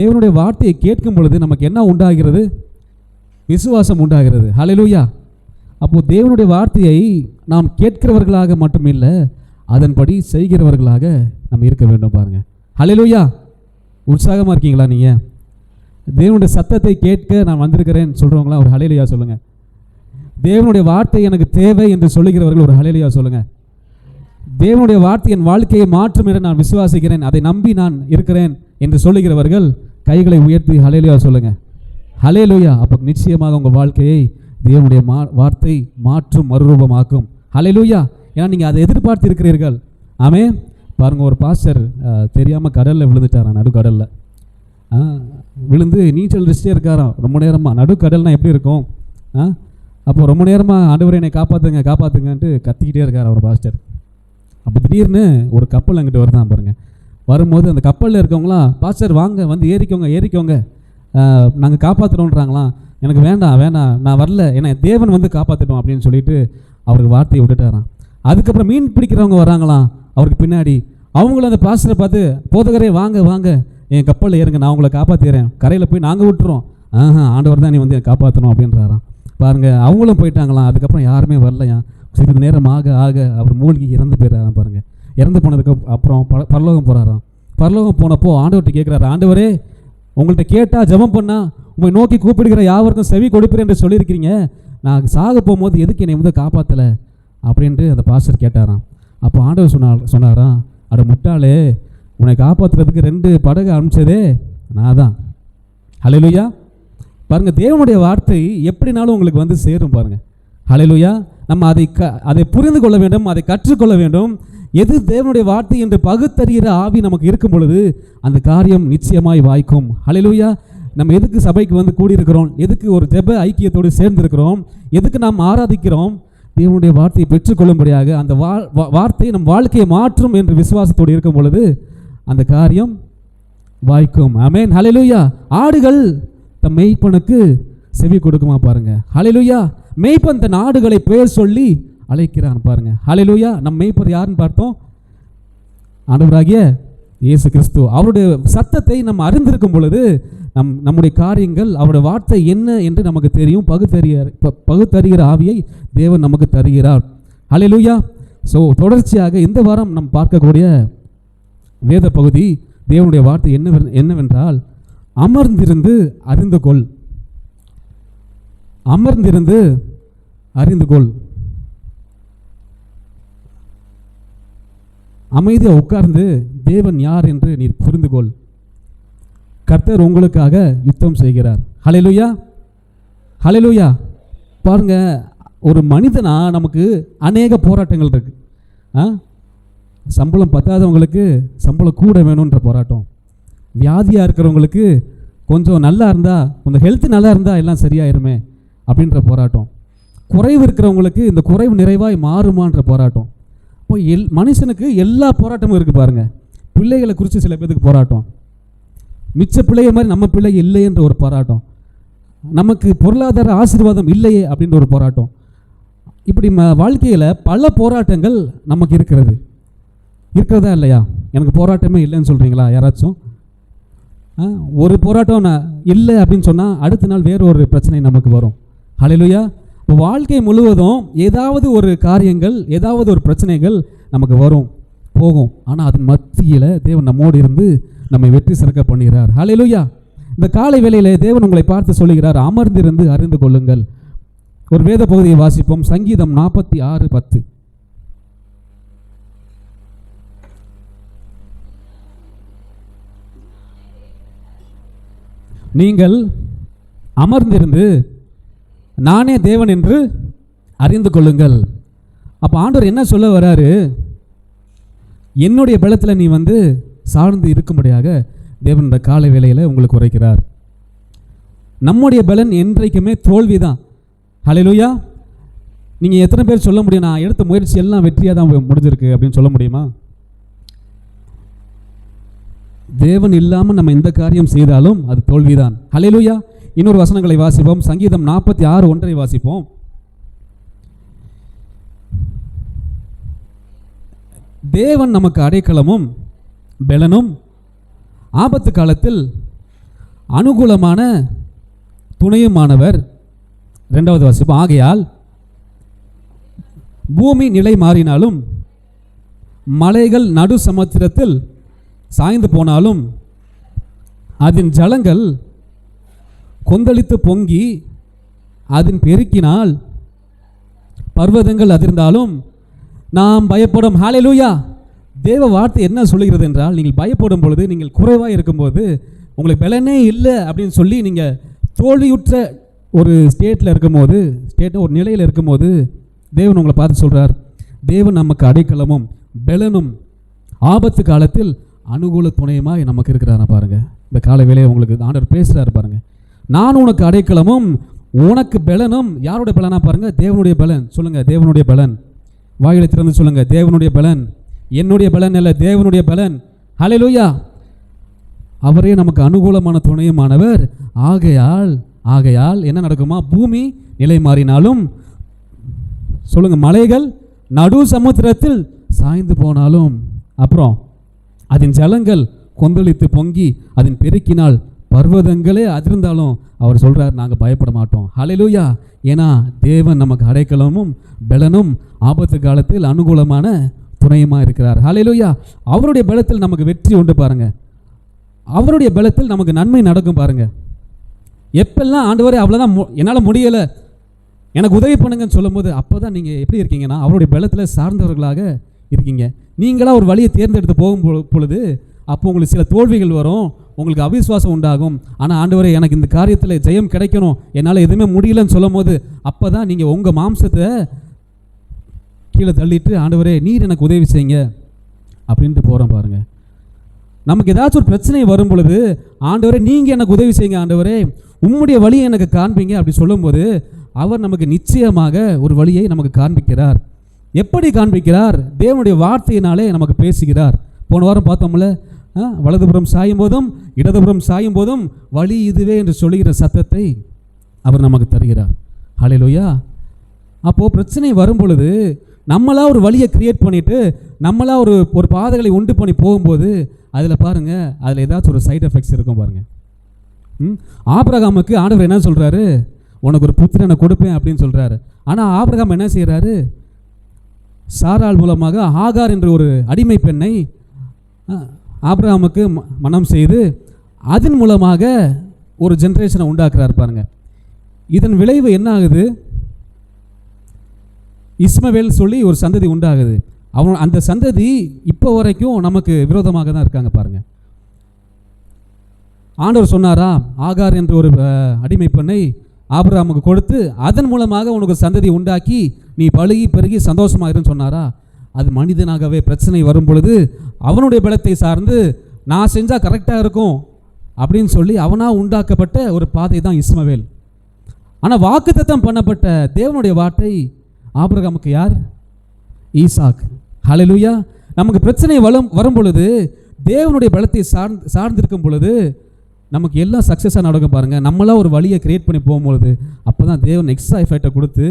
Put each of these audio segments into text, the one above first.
தேவனுடைய வார்த்தையை கேட்கும் பொழுது நமக்கு என்ன உண்டாகிறது? விசுவாசம் உண்டாகிறது. ஹல்லேலூயா. அப்போது தேவனுடைய வார்த்தையை நாம் கேட்கிறவர்களாக மட்டுமில்லை, அதன்படி செய்கிறவர்களாக நம்ம இருக்க வேண்டும். பாருங்கள். ஹல்லேலூயா. உற்சாகமாக இருக்கீங்களா? நீங்கள் தேவனுடைய சத்தத்தை கேட்க நான் வந்திருக்கிறேன் சொல்கிறவங்களா ஒரு ஹல்லேலூயா சொல்லுங்கள். தேவனுடைய வார்த்தை எனக்கு தேவை என்று சொல்லுகிறவர்கள் ஒரு ஹல்லேலூயா சொல்லுங்கள். தேவனுடைய வார்த்தை என் வாழ்க்கையை மாற்றும் என்று நான் விசுவாசிக்கிறேன், அதை நம்பி நான் இருக்கிறேன் என்று சொல்லுகிறவர்கள் கைகளை உயர்த்தி ஹல்லேலூயா சொல்லுங்கள். ஹல்லேலூயா. அப்போ நிச்சயமாக உங்கள் வாழ்க்கையை தேவனுடைய வார்த்தை மாற்றும், மறுரூபமாக்கும். ஹல்லேலூயா. ஏன்னா நீங்கள் அதை எதிர்பார்த்து இருக்கிறீர்கள். ஆமென். பாருங்கள், ஒரு பாஸ்டர் தெரியாமல் கடலில் விழுந்துட்டாராம், நடுக்கடலில் விழுந்து நீச்சல் அடிச்சுட்டே இருக்காராம் ரொம்ப நேரமாக. நடுக்கடல்னால் எப்படி இருக்கும்? அப்போ ரொம்ப நேரமாக ஆண்டவரே என்னை காப்பாற்றுங்க காப்பாற்றுங்கன்ட்டு கத்திக்கிட்டே இருக்கார் அவர் பாஸ்டர். அப்போ திடீர்னு ஒரு கப்பல் அங்கிட்டு வருதான் பாருங்கள். வரும்போது அந்த கப்பலில் இருக்கவங்களாம், பாஸ்டர் வாங்க வந்து ஏறிக்கோங்க ஏறிக்கோங்க, நாங்கள் காப்பாற்றுறோன்றாங்களாம். எனக்கு வேண்டாம் வேண்டாம், நான் வரல, என்னை தேவன் வந்து காப்பாற்றிட்டோம் அப்படின்னு சொல்லிட்டு அவருக்கு வார்த்தையை விட்டுட்டாராம். அதுக்கப்புறம் மீன் பிடிக்கிறவங்க வராங்களாம் அவருக்கு பின்னாடி. அவங்களும் அந்த பாஸ்டரை பார்த்து, போதகரே வாங்க வாங்க என் கப்பலில் ஏறுங்க, நான் உங்களை காப்பாற்றிடுறேன், கரையில் போய் நாங்கள் விட்டுறோம். ஆண்டவர் தான் நீ வந்து காப்பாற்றணும் அப்படின்றாராம். பாருங்கள், அவங்களும் போயிட்டாங்களாம். அதுக்கப்புறம் யாருமே வரலையா. சிறிது நேரம் ஆக ஆக அவர் மூழ்கி இறந்து போயிடறாராம். பாருங்கள், இறந்து போனதுக்கு அப்புறம் பரலோகம் போகிறாராம். பரலோகம் போனப்போ ஆண்டவர்கிட்ட கேட்குறாரு, ஆண்டவரே உங்கள்கிட்ட கேட்டால் ஜெபம் பண்ணால் உங்களை நோக்கி கூப்பிடுகிற யாவருக்கும் செவி கொடுப்பேன் என்று சொல்லியிருக்கிறீங்க, நான் சாக போகும்போது எதுக்கு என்னை வந்து காப்பாற்றலை அப்படின்ட்டு அந்த பாஸ்டர் கேட்டாராம். அப்போ ஆண்டவர் சொன்னாராம், அட முட்டாளே, உன்னை காப்பாற்றுறதுக்கு 2 படகு அனுப்பிச்சதே நான் தான். ஹல்லேலூயா. பாருங்கள், தேவனுடைய வார்த்தை எப்படினாலும் உங்களுக்கு வந்து சேரும். பாருங்கள். ஹல்லேலூயா. நம்ம அதை புரிந்து கொள்ள வேண்டும், அதை கற்றுக்கொள்ள வேண்டும். எது தேவனுடைய வார்த்தை என்று பகுத்தறிகிற ஆவி நமக்கு இருக்கும் பொழுது அந்த காரியம் நிச்சயமாய் வாய்க்கும். ஹல்லேலூயா. நம்ம எதுக்கு சபைக்கு வந்து கூடியிருக்கிறோம்? எதுக்கு ஒரு ஜெப ஐக்கியத்தோடு சேர்ந்திருக்கிறோம்? எதுக்கு நாம் ஆராதிக்கிறோம்? தேவனுடைய வார்த்தையை பெற்றுக்கொள்ளும்படியாக. அந்த வார்த்தை நம் வாழ்க்கையை மாற்றும் என்று விசுவாசத்தோடு இருக்கும் பொழுது அந்த காரியம் வாய்க்கும். ஆமென். ஹல்லேலூயா. ஆடுகள் தம் மேய்ப்பனுக்கு செவி கொடுக்குமா? பாருங்க. ஹல்லேலூயா. மேய்ப்பன் தன் ஆடுகளை பெயர் சொல்லி அழைக்கிறான். பாருங்க. ஹல்லேலூயா. நம் மேய்ப்பர் யாருன்னு பார்த்தோம்? ஆண்டவராகிய இயேசு கிறிஸ்து. அவருடைய சத்தத்தை நம்ம அறிந்திருக்கும் பொழுது நம்முடைய காரியங்கள், அவருடைய வார்த்தை என்ன என்று நமக்கு தெரியும். பகுத்தறிகிற ஆவியை தேவன் நமக்கு தருகிறார். ஹல்லேலூயா. ஸோ தொடர்ச்சியாக இந்த வாரம் நாம் பார்க்கக்கூடிய வேத பகுதி, தேவனுடைய வார்த்தை என்னவென்றால், அமர்ந்திருந்து அறிந்து கொள். அமர்ந்திருந்து அறிந்து கொள். அமைதியாக உட்கார்ந்து தேவன் யார் என்று நீ புரிந்து கொள். கர்த்தர் உங்களுக்காக யுத்தம் செய்கிறார். ஹல்லேலூயா. ஹல்லேலூயா. பாருங்க, ஒரு மனிதனா நமக்கு அநேக போராட்டங்கள் இருக்கு. சம்பளம் பத்தாதவங்களுக்கு சம்பளம் கூட வேணுன்ற போராட்டம், வியாதியாக இருக்கிறவங்களுக்கு கொஞ்சம் நல்லா இருந்தால், கொஞ்சம் ஹெல்த்து நல்லா இருந்தால் எல்லாம் சரியாயிருமே அப்படின்ற போராட்டம், குறைவு இருக்கிறவங்களுக்கு இந்த குறைவு நிறைவாய் மாறுமான்ற போராட்டம். இப்போ மனுஷனுக்கு எல்லா போராட்டமும் இருக்குது. பாருங்கள், பிள்ளைகளை குறித்து சில பேருக்கு போராட்டம், மிச்ச பிள்ளைய மாதிரி நம்ம பிள்ளை இல்லையென்ற ஒரு போராட்டம், நமக்கு பொருளாதார ஆசீர்வாதம் இல்லையே அப்படின்ற ஒரு போராட்டம். இப்படி வாழ்க்கையில் பல போராட்டங்கள் நமக்கு இருக்கிறதா இல்லையா? எனக்கு போராட்டமே இல்லைன்னு சொல்கிறீங்களா யாராச்சும்? ஒரு போராட்டம் இல்லை அப்படின்னு சொன்னால் அடுத்த நாள் வேறு ஒரு பிரச்சனை நமக்கு வரும். ஹல்லேலூயா. இப்போ வாழ்க்கை முழுவதும் ஏதாவது ஒரு காரியங்கள், ஏதாவது ஒரு பிரச்சனைகள் நமக்கு வரும் போகும். ஆனால் அதன் மத்தியில் தேவன் நம்மோடு இருந்து நம்மை வெற்றி சிறக்க பண்ணுகிறார். ஹல்லேலூயா. இந்த காலை வேளையிலே தேவன் உங்களை பார்த்து சொல்லுகிறார், அமர்ந்திருந்து அறிந்து கொள்ளுங்கள். ஒரு வேத பகுதியை வாசிப்போம். சங்கீதம் 46:10. நீங்கள் அமர்ந்திருந்து நானே தேவன் என்று அறிந்து கொள்ளுங்கள். அப்போ ஆண்டவர் என்ன சொல்ல வராரு? என்னுடைய பலத்தில் நீ வந்து சார்ந்து இருக்கும்படியாக தேவன் இந்த காலை வேளையில் உங்களுக்கு உரைக்கிறார். நம்முடைய பலன் என்றைக்குமே தோல்வி தான். ஹல்லேலூயா. நீங்கள் எத்தனை பேர் சொல்ல முடியும், நான் எடுத்த முயற்சி எல்லாம் வெற்றியாக தான் முடிஞ்சிருக்கு அப்படின்னு சொல்ல முடியுமா? தேவன் இல்லாமல் நம்ம எந்த காரியம் செய்தாலும் அது தோல்விதான். ஹல்லேலூயா. இன்னொரு வசனங்களை வாசிப்போம். சங்கீதம் 46:1 வாசிப்போம். தேவன் நமக்கு அடைக்கலமும் பெலனும், ஆபத்து காலத்தில் அனுகூலமான துணையுமானவர். 2வது வாசிப்போம். ஆகையால் பூமி நிலை மாறினாலும் மலைகள் நடு சமுத்திரத்தில் சாய்ந்து போனாலும் அதன் ஜலங்கள் கொந்தளித்து பொங்கி அதன் பெருக்கினால் பர்வதங்கள் அதிர்ந்தாலும் நாம் பயப்படும். ஹல்லேலூயா. தேவ வார்த்தை என்ன சொல்லுகிறது என்றால், நீங்கள் பயப்படும் பொழுது, நீங்கள் குறைவாக இருக்கும்போது, உங்களுக்கு பலனே இல்லை அப்படின்னு சொல்லி நீங்கள் தோல்வியுற்ற ஒரு ஸ்டேட்டில் இருக்கும்போது, ஒரு நிலையில் இருக்கும்போது தேவன் உங்களை பார்த்து சொல்கிறார், தேவன் நமக்கு அடைக்கலமும் பலனும் ஆபத்து காலத்தில் அனுகூல துணையுமாய் நமக்கு இருக்கிறாரா பாருங்கள். இந்த கால வேளையை உங்களுக்கு ஆண்டவர் பேசுகிறாரு பாருங்கள். நான் உனக்கு அடைக்கலமும் உனக்கு பலனும். யாருடைய பலனா பாருங்கள்? தேவனுடைய பலன். சொல்லுங்கள், தேவனுடைய பலன். வாயிலை திறந்து சொல்லுங்கள், தேவனுடைய பலன். என்னுடைய பலன் அல்ல, தேவனுடைய பலன். ஹல்லேலூயா. அவரே நமக்கு அனுகூலமான துணையுமானவர். ஆகையால் என்ன நடக்குமா? பூமி நிலை மாறினாலும், சொல்லுங்க, மலைகள் நடு சமுத்திரத்தில் சாய்ந்து போனாலும், அப்புறம் அதன் ஜலங்கள் கொந்தளித்து பொங்கி அதன் பெருக்கினால் பர்வதங்களே அதிர்ந்தாலும் அவர் சொல்றார், நாங்கள் பயப்பட மாட்டோம். ஹல்லேலூயா. ஏன்னா தேவன் நமக்கு அடைக்கலமும் பலனும் ஆபத்து காலத்தில் அனுகூலமான துணையுமா இருக்கிறார். ஹல்லேலூயா. அவருடைய பலத்தில் நமக்கு வெற்றி உண்டு பாருங்க. அவருடைய பலத்தில் நமக்கு நன்மை நடக்கும் பாருங்க. எப்பெல்லாம் ஆண்டவரே அவ்வளோதான், என்னால் முடியலை, எனக்கு உதவி பண்ணுங்கன்னு சொல்லும் போது, அப்போ தான் நீங்கள் எப்படி இருக்கீங்கன்னா அவருடைய பலத்தில் சார்ந்தவர்களாக இருக்கீங்க. நீங்களாக ஒரு வழியை தேர்ந்தெடுத்து போகும் பொழுது அப்போ உங்களுக்கு சில தோல்விகள் வரும், உங்களுக்கு அவிசுவாசம் உண்டாகும். ஆனால் ஆண்டவரே எனக்கு இந்த காரியத்தில் ஜெயம் கிடைக்கணும், என்னால் எதுவுமே முடியலன்னு சொல்லும் போது அப்போ தான் நீங்கள் உங்கள் மாம்சத்தை கீழே தள்ளிட்டு, ஆண்டவரே நீர் எனக்கு உதவி செய்யுங்க அப்படின்ட்டு போகிறோம் பாருங்கள். நமக்கு ஏதாச்சும் ஒரு பிரச்சனை வரும் பொழுது, ஆண்டவரே நீங்கள் எனக்கு உதவி செய்யுங்க, ஆண்டவரே உம்முடைய வழியை எனக்கு காண்பீங்க அப்படி சொல்லும்போது அவர் நமக்கு நிச்சயமாக ஒரு வழியை நமக்கு காண்பிக்கிறார். எப்படி காண்பிக்கிறார்? தேவனுடைய வார்த்தையினாலே நமக்கு பேசுகிறார். போன வாரம் பார்த்தோம்ல, வலதுபுறம் சாயும் போதும் இடதுபுறம் சாயும் போதும் வழி இதுவே என்று சொல்லுகிற சத்தத்தை அவர் நமக்கு தருகிறார். ஹல்லேலூயா. அப்போது பிரச்சனை வரும் பொழுது நம்மளா ஒரு வழியை கிரியேட் பண்ணிவிட்டு நம்மளா ஒரு பாதைகளை உண்டு பண்ணி போகும்போது அதில் பாருங்கள், அதில் ஏதாச்சும் ஒரு சைடு எஃபெக்ட்ஸ் இருக்கும் பாருங்கள். ஆபிரகாமுக்கு ஆண்டவர் என்ன சொல்கிறாரு? உனக்கு ஒரு புத்திரனை கொடுப்பேன் அப்படின்னு சொல்கிறாரு. ஆனால் ஆபிரகாம் என்ன செய்கிறாரு? சாராள் மூலமாக ஆகார் என்ற ஒரு அடிமை பெண்ணை ஆபிரகாமுக்கு மனம் செய்து அதன் மூலமாக ஒரு ஜென்ரேஷனை உண்டாக்குறாரு பாருங்க. இதன் விளைவு என்ன ஆகுது? இஸ்மவேல் சொல்லி ஒரு சந்ததி உண்டாகுது. அந்த சந்ததி இப்போ வரைக்கும் நமக்கு விரோதமாக தான் இருக்காங்க பாருங்க. ஆண்டவர் சொன்னாரா, ஆகார் என்ற ஒரு அடிமை பெண்ணை ஆபிரகாமுக்கு கொடுத்து அதன் மூலமாக உனக்கு சந்ததி உண்டாக்கி நீ பழுகி பெருகி சந்தோஷமாக இருன்னு சொன்னாரா? அது மனிதனாகவே பிரச்சனை வரும் பொழுது அவனுடைய பலத்தை சார்ந்து நான் செஞ்சால் கரெக்டாக இருக்கும் அப்படின்னு சொல்லி அவனாக உண்டாக்கப்பட்ட ஒரு பாதை தான் இஸ்மவேல். ஆனால் வாக்குத்தத்தம் பண்ணப்பட்ட தேவனுடைய வார்த்தை ஆபிரகாமுக்கு யார்? ஈசாக். ஹல்லேலூயா. நமக்கு பிரச்சனை வரும் பொழுது தேவனுடைய பலத்தை சார்ந்திருக்கும் பொழுது நமக்கு எல்லாம் சக்ஸஸாக நடக்கும் பாருங்கள். நம்மளாம் ஒரு வழியை கிரியேட் பண்ணி போகும்பொழுது அப்போ தான் தேவன் எக்ஸ்ட்ரா எஃபெக்டை கொடுத்து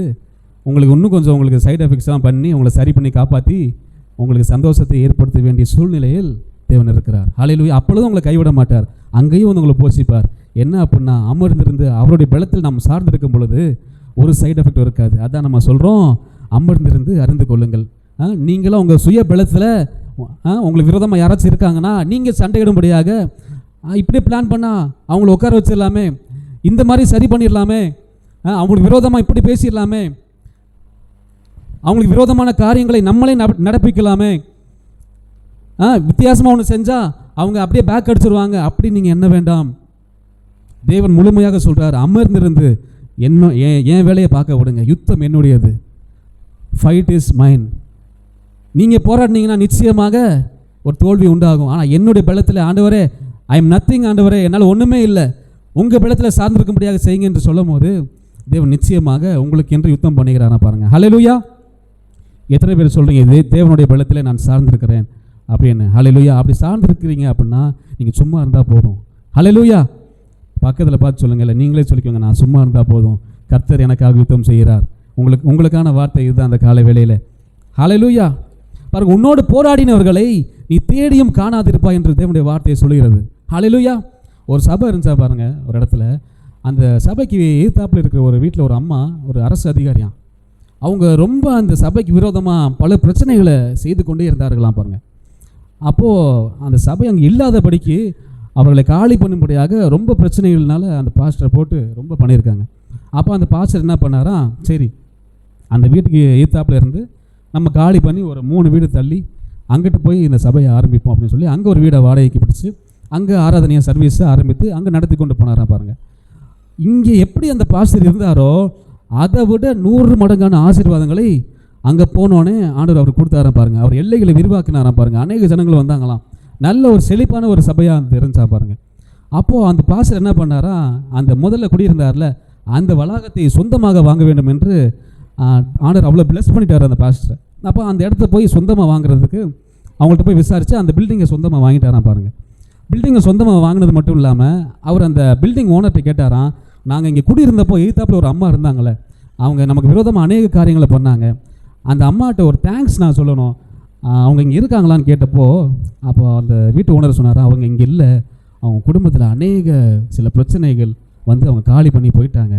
உங்களுக்கு இன்னும் கொஞ்சம் உங்களுக்கு சைடு எஃபெக்ட்ஸ்லாம் பண்ணி உங்களை சரி பண்ணி காப்பாற்றி உங்களுக்கு சந்தோஷத்தை ஏற்படுத்த வேண்டிய சூழ்நிலையில் தேவன் இருக்கிறார். ஹல்லேலூயா. அப்பொழுதும் உங்களை கைவிட மாட்டார், அங்கேயும் வந்து உங்களை போஷிப்பார். என்ன அப்படின்னா, அமர்ந்திருந்து அவருடைய பலத்தில் நாம் சார்ந்திருக்கும் பொழுது ஒரு சைடு எஃபெக்ட் இருக்காது. அதான் நம்ம சொல்கிறோம், அமர்ந்திருந்து அறிந்து கொள்ளுங்கள். நீங்களும் உங்கள் சுய பலத்தில் உங்களுக்கு விரோதமாக யாராச்சும் இருக்காங்கன்னா நீங்கள் சண்டையிடும்படியாக இப்படி பிளான் பண்ணால் அவங்கள உட்கார வச்சிடலாமே, இந்த மாதிரி சரி பண்ணிடலாமே, அவங்களுக்கு விரோதமாக இப்படி பேசிடலாமே, அவங்களுக்கு விரோதமான காரியங்களை நம்மளே நடப்பிக்கலாமே, வித்தியாசமாக ஒன்று செஞ்சால் அவங்க அப்படியே பேக் அடிச்சிருவாங்க, அப்படி நீங்கள் என்ன வேண்டாம். தேவன் முழுமையாக சொல்கிறார், அமர்ந்திருந்து என் வேலையை பார்க்க விடுங்க, யுத்தம் என்னுடையது, ஃபைட் இஸ் மைன். நீங்கள் போராடினீங்கன்னா நிச்சயமாக ஒரு தோல்வி உண்டாகும். ஆனால் என்னுடைய பலத்தில் ஆண்டவரே ஐ எம் நத்திங், ஆண்டவரே என்னால் ஒன்றுமே இல்லை, உங்கள் பலத்தில் சார்ந்திருக்கும்படியாக செய்யுங்க என்று சொல்லும் போது தேவன் நிச்சயமாக உங்களுக்கு என்று யுத்தம் பண்ணுகிறாரா பாருங்கள். ஹல்லேலூயா. எத்தனை பேர் சொல்கிறீங்க தேவனுடைய பலத்தில் நான் சார்ந்திருக்கிறேன் அப்படின்னு? ஹல்லேலூயா. அப்படி சார்ந்திருக்கிறீங்க அப்படின்னா நீங்கள் சும்மா இருந்தால் போதும். ஹல்லேலூயா. பக்கத்தில் பார்த்து சொல்லுங்கள், நீங்களே சொல்லிக்கோங்க, நான் சும்மா இருந்தால் போதும், கர்த்தர் எனக்காக யுத்தம் செய்கிறார். உங்களுக்கான வார்த்தை இதுதான் அந்த காலை வேளையில். ஹல்லேலூயா. பாருங்கள், உன்னோடு போராடினவர்களை நீ தேடியும் காணாதிருப்பாய் என்று தேவனுடைய வார்த்தையை சொல்கிறது. ஹல்லேலூயா. ஒரு சபை இருந்துச்சா பாருங்கள் ஒரு இடத்துல. அந்த சபைக்கு எதிர்த்தாப்பில் இருக்கிற ஒரு வீட்டில் ஒரு அம்மா, ஒரு அரசு அதிகாரியாம். அவங்க ரொம்ப அந்த சபைக்கு விரோதமாக பல பிரச்சனைகளை செய்து கொண்டே இருந்தார்களாம் பாருங்கள். அப்போது அந்த சபை அங்கே இல்லாதபடிக்கு அவர்களை காலி பண்ணும்படியாக ரொம்ப பிரச்சனைகள்னால அந்த பாஸ்டரை போட்டு ரொம்ப பண்ணியிருக்காங்க. அப்போ அந்த பாஸ்டர் என்ன பண்ணாரா, சரி அந்த வீட்டுக்கு எதிர்த்தாப்பில் இருந்து நம்ம காலி பண்ணி ஒரு 3 வீடு தள்ளி அங்கிட்டு போய் இந்த சபையை ஆரம்பிப்போம் அப்படின்னு சொல்லி அங்கே ஒரு வீடை வாடகைக்கு பிடிச்சி அங்கே ஆராதனையாக சர்வீஸை ஆரம்பித்து அங்கே நடத்தி கொண்டு போனாராம் பாருங்கள். இங்கே எப்படி அந்த பாஸ்டர் இருந்தாரோ அதை விட 100 மடங்கான ஆசீர்வாதங்களை அங்கே போனோடனே ஆண்டவர் அவர் கொடுத்தாராம் பாருங்கள். அவர் எல்லைகளை விரிவாக்கினாராம் பாருங்கள். அநேக ஜனங்கள் வந்தாங்களாம். நல்ல ஒரு செழிப்பான ஒரு சபையாக இருந்துச்சா பாருங்கள். அப்போது அந்த பாஸ்டர் என்ன பண்ணாரா, அந்த முதல்ல குடியிருந்தார்ல அந்த வளாகத்தை சொந்தமாக வாங்க வேண்டும் என்று ஆண்டவர் அவ்வளோ பிளஸ் பண்ணிட்டார் அந்த பாஸ்டரை. அப்போ அந்த இடத்த போய் சொந்தமாக வாங்குறதுக்கு அவங்கள்ட்ட போய் விசாரித்து அந்த பில்டிங்கை சொந்தமாக வாங்கிட்டாராம் பாருங்கள். பில்டிங்கை சொந்தமாக வாங்கினது மட்டும் இல்லாமல் அவர் அந்த பில்டிங் ஓனர்கிட்ட கேட்டாராம், நாங்கள் இங்கே குடியிருந்தப்போ எதிர்த்தாப்பில் ஒரு அம்மா இருந்தாங்களே, அவங்க நமக்கு விரோதமாக அநேக காரியங்களை பண்ணாங்க, அந்த அம்மாட்ட ஒரு தேங்க்ஸ் நான் சொல்லணும், அவங்க இங்கே இருக்காங்களான்னு கேட்டப்போ அப்போ அந்த வீட்டு ஓனர் சொன்னாரா, அவங்க இங்கே இல்லை, அவங்க குடும்பத்தில் அநேக சில பிரச்சனைகள் வந்து அவங்க காலி பண்ணி போயிட்டாங்க.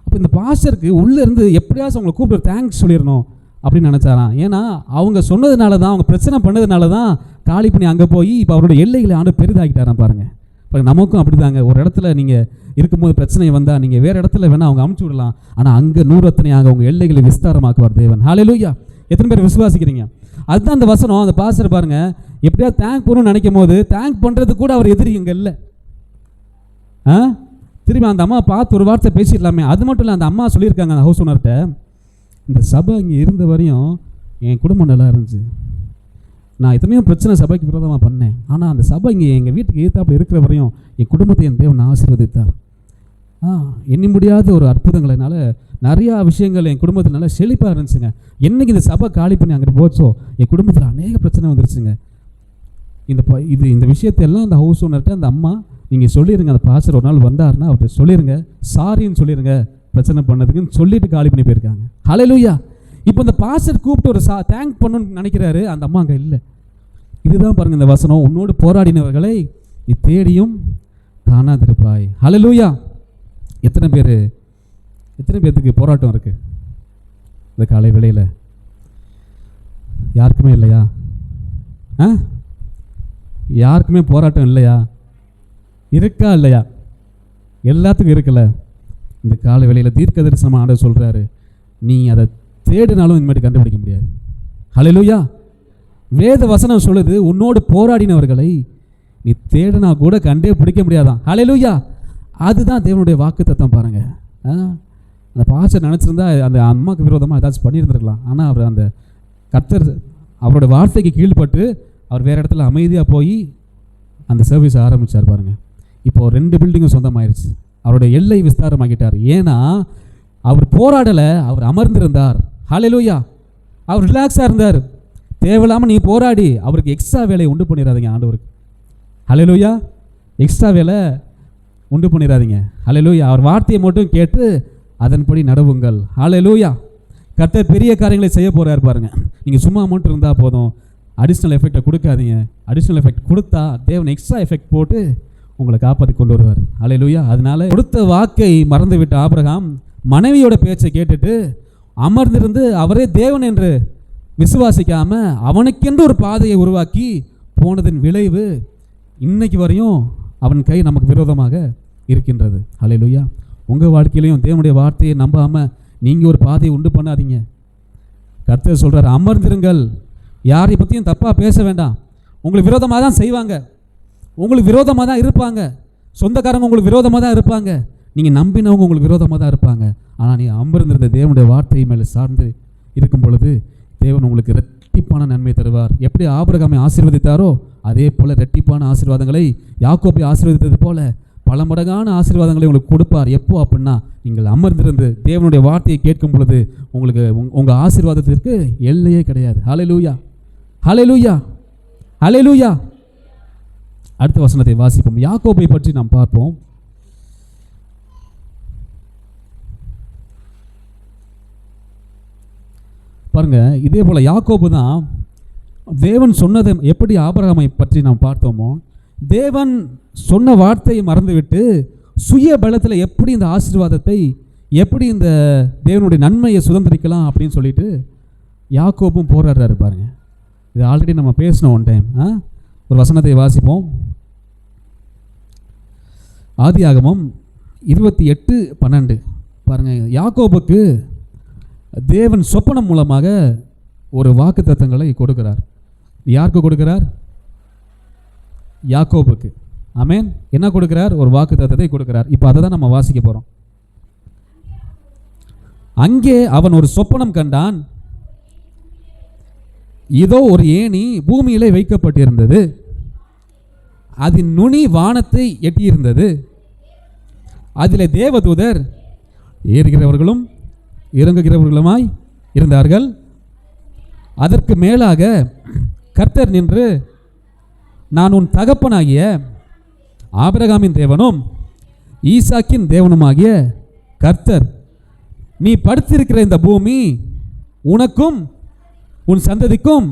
அப்போ இந்த பாஸ்டருக்கு உள்ளேருந்து எப்படியாச்சும் அவங்களை கூப்பிட்டு தேங்க்ஸ் சொல்லிடணும் அப்படின்னு நினச்சாராம். ஏன்னா அவங்க சொன்னதுனால தான், அவங்க பிரச்சனை பண்ணதுனால தான் காலி பண்ணி அங்கே போய் இப்போ அவரோட எல்லைகளை பெரிதாக்கிட்டாராம் பாருங்கள். இப்போ நமக்கும் அப்படி தாங்க, ஒரு இடத்துல நீங்கள் இருக்கும்போது பிரச்சனை வந்தால் நீங்கள் வேறு இடத்துல வேணால் அவங்க அமுச்சு விடலாம், ஆனால் அங்கே 100 அத்தனையாக அவங்க எல்லைகளை விஸ்தாரமாக்குவார் தேவன். ஹல்லேலூயா! எத்தனை பேர் விசுவாசிக்கிறீங்க? அதுதான் அந்த வசனம். அந்த பாஸ்டர் பாருங்கள், எப்படியா தேங்க் பண்ணணும்னு நினைக்கும் போது தேங்க் பண்ணுறது கூட அவர் எதிரி இங்கே இல்லை. திரும்பி அந்த அம்மா பார்த்து ஒரு வார்த்தை பேசிடலாமே. அது மட்டும் இல்லை, அந்த அம்மா சொல்லியிருக்காங்க அந்த ஹவுஸ் ஓனர்கிட்ட, இந்த சபை இங்கே இருந்த வரையும் என் குடும்பம் நல்லா இருந்துச்சு, நான் எத்தனையோ பிரச்சனை சபைக்கு விரோதமாக பண்ணேன், ஆனால் அந்த சபை இங்கே எங்கள் வீட்டுக்கு எதிர்த்தாப்பில் இருக்கிற வரையும் என் குடும்பத்தை என் தேவன் ஆசீர்வதித்தார். எண்ணி முடியாத ஒரு அற்புதங்கள்னால நிறையா விஷயங்கள் என் குடும்பத்தில் நல்லா செழிப்பாக இருந்துச்சுங்க. என்றைக்கு இந்த சபை காலி பண்ணி அங்கிட்டு போச்சோ என் குடும்பத்தில் அநேக பிரச்சனை வந்துருச்சுங்க. இந்த விஷயத்தையெல்லாம் அந்த ஹவுஸ் ஓனர்கிட்ட அந்த அம்மா நீங்கள் சொல்லிடுங்க, அந்த பாஸ்டர் ஒரு நாள் வந்தாருன்னா அவர்கிட்ட சொல்லிடுங்க, சாரின்னு சொல்லிடுங்க பிரச்சனை பண்ணதுக்குன்னு சொல்லிட்டு காலி பண்ணி போயிருக்காங்க. ஹல்லேலூயா! இப்போ இந்த பாஸ்டர் கூப்பிட்டு ஒரு தேங்க் பண்ணணும்னு நினைக்கிறாரு, அந்த அம்மா அங்கே இல்லை. இதுதான் பாருங்கள் இந்த வசனம், உன்னோடு போராடினவர்களை நீ தேடியும் காணாதிருப்பாய். ஹல்லேலூயா! எத்தனை பேர்த்துக்கு போராட்டம் இருக்குது இந்த காலை வேளையில்? யாருக்குமே இல்லையா? யாருக்குமே போராட்டம் இல்லையா? இருக்கா இல்லையா? எல்லாத்துக்கும் இருக்குல்ல. இந்த காலை வேளையில் தீர்க்க தரிசனமாக ஆண்டவர் சொல்கிறாரு, நீ அதை தேடினாலும் இனிமேட்டு கண்டுபிடிக்க முடியாது. ஹல்லேலூயா! வேத வசனம் சொல்லுது, உன்னோடு போராடினவர்களை நீ தேடினா கூட கண்டே பிடிக்க முடியாதான். ஹல்லேலூயா! அதுதான் தேவனுடைய வாக்குத்தத்தம் பாருங்கள். அந்த பாஸ்டர் நினச்சிருந்தா அந்த அம்மாவுக்கு விரோதமாக ஏதாச்சும் பண்ணியிருந்துருக்கலாம், ஆனால் அவர் அந்த கர்த்தர் அவரோட வார்த்தைக்கு கீழ்பட்டு அவர் வேறு இடத்துல அமைதியாக போய் அந்த சர்வீஸ் ஆரம்பித்தார் பாருங்கள். இப்போது 2 பில்டிங்கும் சொந்தமாயிருச்சு. அவருடைய எல்லை விஸ்தாரமாக்கிட்டார். ஏன்னா அவர் போராடலை, அவர் அமர்ந்திருந்தார். ஹல்லேலூயா! அவர் ரிலாக்ஸாக இருந்தார். தேவையில்லாமல் நீ போராடி அவருக்கு எக்ஸ்ட்ரா வேலையை உண்டு பண்ணிடாதீங்க ஆண்டவருக்கு. ஹல்லேலூயா! எக்ஸ்ட்ரா வேலை உண்டு பண்ணிடாதீங்க. ஹல்லேலூயா! அவர் வார்த்தையை மட்டும் கேட்டு அதன்படி நடவுங்கள். ஹல்லேலூயா! கர்த்தர் பெரிய காரியங்களை செய்ய போகிறார் பாருங்கள். நீங்கள் சும்மா அமௌண்ட் இருந்தால் போதும், அடிஷ்னல் எஃபெக்டை கொடுக்காதீங்க. அடிஷ்னல் எஃபெக்ட் கொடுத்தா தேவன் எக்ஸ்ட்ரா எஃபெக்ட் போட்டு உங்களை காப்பாற்றி கொண்டு வருவார். ஹல்லேலூயா! அதனால கொடுத்த வாக்கை மறந்துவிட்ட ஆபிரகாம் மனைவியோட பேச்சை கேட்டுட்டு அமர்ந்திருந்து அவரே தேவன் என்று விசுவாசிக்காமல் அவனுக்கென்று ஒரு பாதையை உருவாக்கி போனதின் விளைவு இன்னைக்கு வரையும் அவன் கை நமக்கு விரோதமாக இருக்கின்றது. ஹல்லேலூயா! உங்கள் வாழ்க்கையிலையும் தேவனுடைய வார்த்தையை நம்பாமல் நீங்கள் ஒரு பாதையை உண்டு பண்ணாதீங்க. கர்த்தர் சொல்கிறார், அமர்ந்திருங்கள், யாரை பற்றியும் தப்பாக பேச வேண்டாம். உங்களுக்கு விரோதமாக தான் செய்வாங்க, உங்களுக்கு விரோதமாக தான் இருப்பாங்க, சொந்தக்காரங்க உங்களுக்கு விரோதமாக தான் இருப்பாங்க, நீங்கள் நம்பினவங்க உங்களுக்கு விரோதமாக தான் இருப்பாங்க. ஆனால் நீ அமர்ந்திருந்த தேவனுடைய வார்த்தை மேலே சார்ந்து இருக்கும் பொழுது தேவன் உங்களுக்கு இரட்டிப்பான நன்மை தருவார். எப்படி ஆபிரகாமை ஆசீர்வதித்தாரோ அதே போல் இரட்டிப்பான ஆசீர்வாதங்களை, யாக்கோபை ஆசீர்வதித்தது போல பல மடங்கான ஆசீர்வாதங்களை உங்களுக்கு கொடுப்பார். எப்போ அப்படின்னா நீங்கள் அமர்ந்திருந்து தேவனுடைய வார்த்தையை கேட்கும் பொழுது உங்களுக்கு உங்கள் ஆசீர்வாதத்திற்கு எல்லையே கிடையாது. ஹல்லேலூயா! ஹல்லேலூயா! ஹல்லேலூயா! அடுத்த வசனத்தை வாசிப்போம். யாக்கோபை பற்றி நாம் பார்ப்போம். பாருங்க, இதே போல் யாக்கோபு தான் தேவன் சொன்னதை எப்படி ஆபிரகாமை பற்றி நாம் பார்த்தோமோ தேவன் சொன்ன வார்த்தையை மறந்துவிட்டு சுய பலத்தில் எப்படி இந்த ஆசீர்வாதத்தை, எப்படி இந்த தேவனுடைய நன்மையை சுதந்திரிக்கலாம் அப்படின்னு சொல்லிட்டு யாக்கோபும் போராடுறாரு பாருங்க. இது ஆல்ரெடி நம்ம பேசணும் ஒன் டைம். ஒரு வசனத்தை வாசிப்போம். ஆதியாகமம் 28:12 பாருங்க. யாக்கோபுக்கு தேவன் சொப்பனம் மூலமாக ஒரு வாக்குத்தத்தங்களை கொடுக்கிறார். யாருக்கு கொடுக்கிறார்? யாக்கோபுக்கு. ஆமென். என்ன கொடுக்கிறார்? ஒரு வாக்குத்தத்தத்தை கொடுக்கிறார். இப்போ அதை தான் நம்ம வாசிக்க போகிறோம். அங்கே அவன் ஒரு சொப்பனம் கண்டான். இதோ ஒரு ஏணி பூமியிலே வைக்கப்பட்டிருந்தது, அதன் நுனி வானத்தை எட்டியிருந்தது, அதில் தேவதூதர் ஏறுகிறவர்களும் இறங்குகிறவர்களுமாய் இருந்தார்கள். அதற்கு மேலாக கர்த்தர் நின்று, நான் உன் தகப்பனாகிய ஆபிரகாமின் தேவனும் ஈசாக்கின் தேவனுமாகிய கர்த்தர், நீ படுத்திருக்கிற இந்த பூமி உனக்கும் உன் சந்ததிக்கும்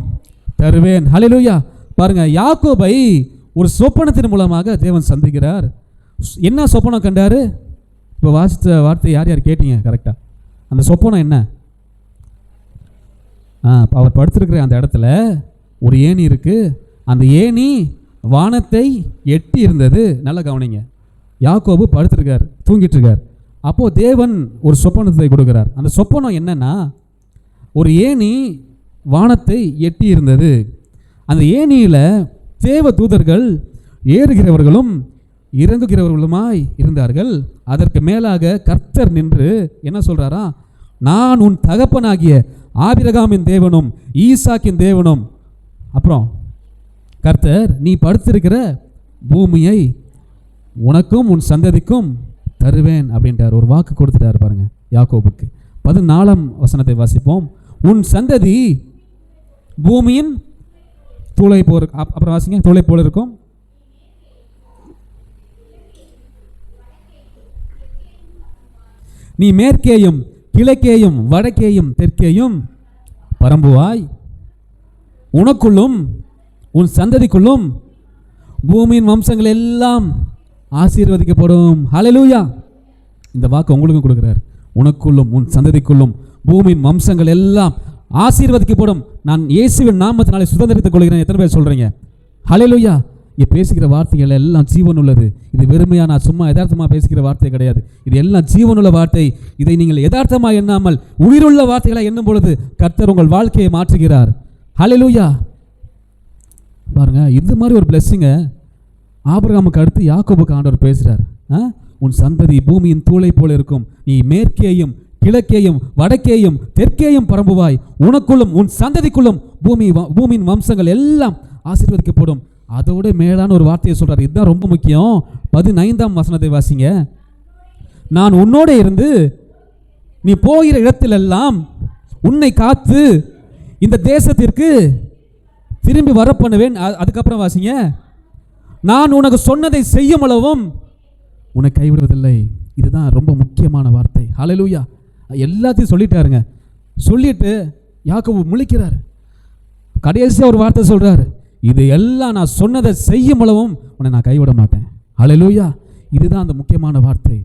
தருவேன். ஹல்லேலூயா. பாருங்க, யாக்கோபை ஒரு சொப்பனத்தின் மூலமாக தேவன் சந்திக்கிறார். என்ன சொப்பனம் கண்டாரு? இப்போ வாசித்த வார்த்தை யார் யார் கேட்டீங்க கரெக்டாக? அந்த சொப்பனம் என்ன? அவர் படுத்திருக்கிற அந்த இடத்துல ஒரு ஏணி இருக்கு. அந்த ஏணி வானத்தை எட்டி இருந்தது. நல்லா கவனிங்க. யாக்கோபு படுத்திருக்கார், தூங்கிட்டு இருக்கார். அப்போது தேவன் ஒரு சொப்பனத்தை கொடுக்கிறார். அந்த சொப்பனம் என்னன்னா, ஒரு ஏணி வானத்தை எட்டி இருந்தது. அந்த ஏணியில் தேவ தூதர்கள் ஏறுகிறவர்களும் இறங்குகிறவர்களுமாய் இருந்தார்கள். அதற்கு மேலாக கர்த்தர் நின்று என்ன சொல்றாரா? நான் உன் தகப்பனாகிய ஆபிரகாமின் தேவனும் ஈசாக்கின் தேவனும், அப்புறம் கர்த்தர், நீ படுத்திருக்கிற பூமியை உனக்கும் உன் சந்ததிக்கும் தருவேன் அப்படின்றார். ஒரு வாக்கு கொடுத்துட்டார் பாருங்க யாக்கோபுக்கு. 14ஆம் வசனத்தை வாசிப்போம். உன் சந்ததி பூமியின் தூளை போல், அப்புறம் வாசிங்க, தூளை போல் இருக்கும். நீ மேற்கேயும் கிழக்கேயும் வடக்கேயும் தெற்கேயும் பரம்புவாய். உனக்குள்ளும் உன் சந்ததிக்குள்ளும் பூமியின் வம்சங்கள் எல்லாம் ஆசீர்வதிக்கப்படும். ஹல்லேலூயா. இந்த வாக்கு உங்களுக்கும் கொடுக்கிறார். உனக்குள்ளும் உன் சந்ததிக்குள்ளும் பூமியின் வம்சங்கள் எல்லாம் ஆசீர்வதிக்கப்படும். நான் இயேசுவின் நாமத்தினாலே சுதந்திரித்துக் கொள்கிறேன். எத்தனை பேர் சொல்றீங்க? ஹல்லேலூயா. இங்கே பேசுகிற வார்த்தைகள் எல்லாம் ஜீவன் உள்ளது. இது வெறுமையா நான் சும்மா யதார்த்தமாக பேசுகிற வார்த்தை கிடையாது. இது எல்லாம் ஜீவனுள்ள வார்த்தை. இதை நீங்கள் யதார்த்தமாக எண்ணாமல் உயிருள்ள வார்த்தைகளை எண்ணும் பொழுது கர்த்தர் உங்கள் வாழ்க்கையை மாற்றுகிறார். ஹல்லேலூயா. பாருங்க, இது மாதிரி ஒரு பிளெஸ்ஸிங்கை ஆபிரகாமுக்கு அடுத்து யாக்கோபுக்கு ஆண்டவர் பேசுகிறார். உன் சந்ததி பூமியின் தூளை போல இருக்கும். நீ மேற்கேயும் கிழக்கேயும் வடக்கேயும் தெற்கேயும் பரம்புவாய். உனக்குள்ளும் உன் சந்ததிக்குள்ளும் பூமியின் வம்சங்கள் எல்லாம் ஆசீர்வதிக்கப்படும். அதோட மேலான ஒரு வார்த்தையை சொல்றார். இதுதான் ரொம்ப முக்கியம். 15ஆம் வசனத்தை வாசிங்க. நான் உன்னோட இருந்து நீ போகிற இடத்திலெல்லாம் உன்னை காத்து இந்த தேசத்திற்கு திரும்பி வர பண்ணுவேன். அதுக்கப்புறம் வாசிங்க. நான் உனக்கு சொன்னதை செய்யும் அளவும் உன்னை கைவிடுவதில்லை. இதுதான் ரொம்ப முக்கியமான வார்த்தை. ஹல்லேலூயா. எல்லாத்தையும் சொல்லிட்டாருங்க. சொல்லிட்டு யாக்கோபு முழிக்கிறார். கடைசியாக ஒரு வார்த்தை சொல்றாரு. இது எல்லாம் நான் சொன்னதை செய்யும் அளவும் உன்னை நான் கைவிட மாட்டேன். ஹல்லேலூயா. இதுதான் அந்த முக்கியமான வார்த்தை.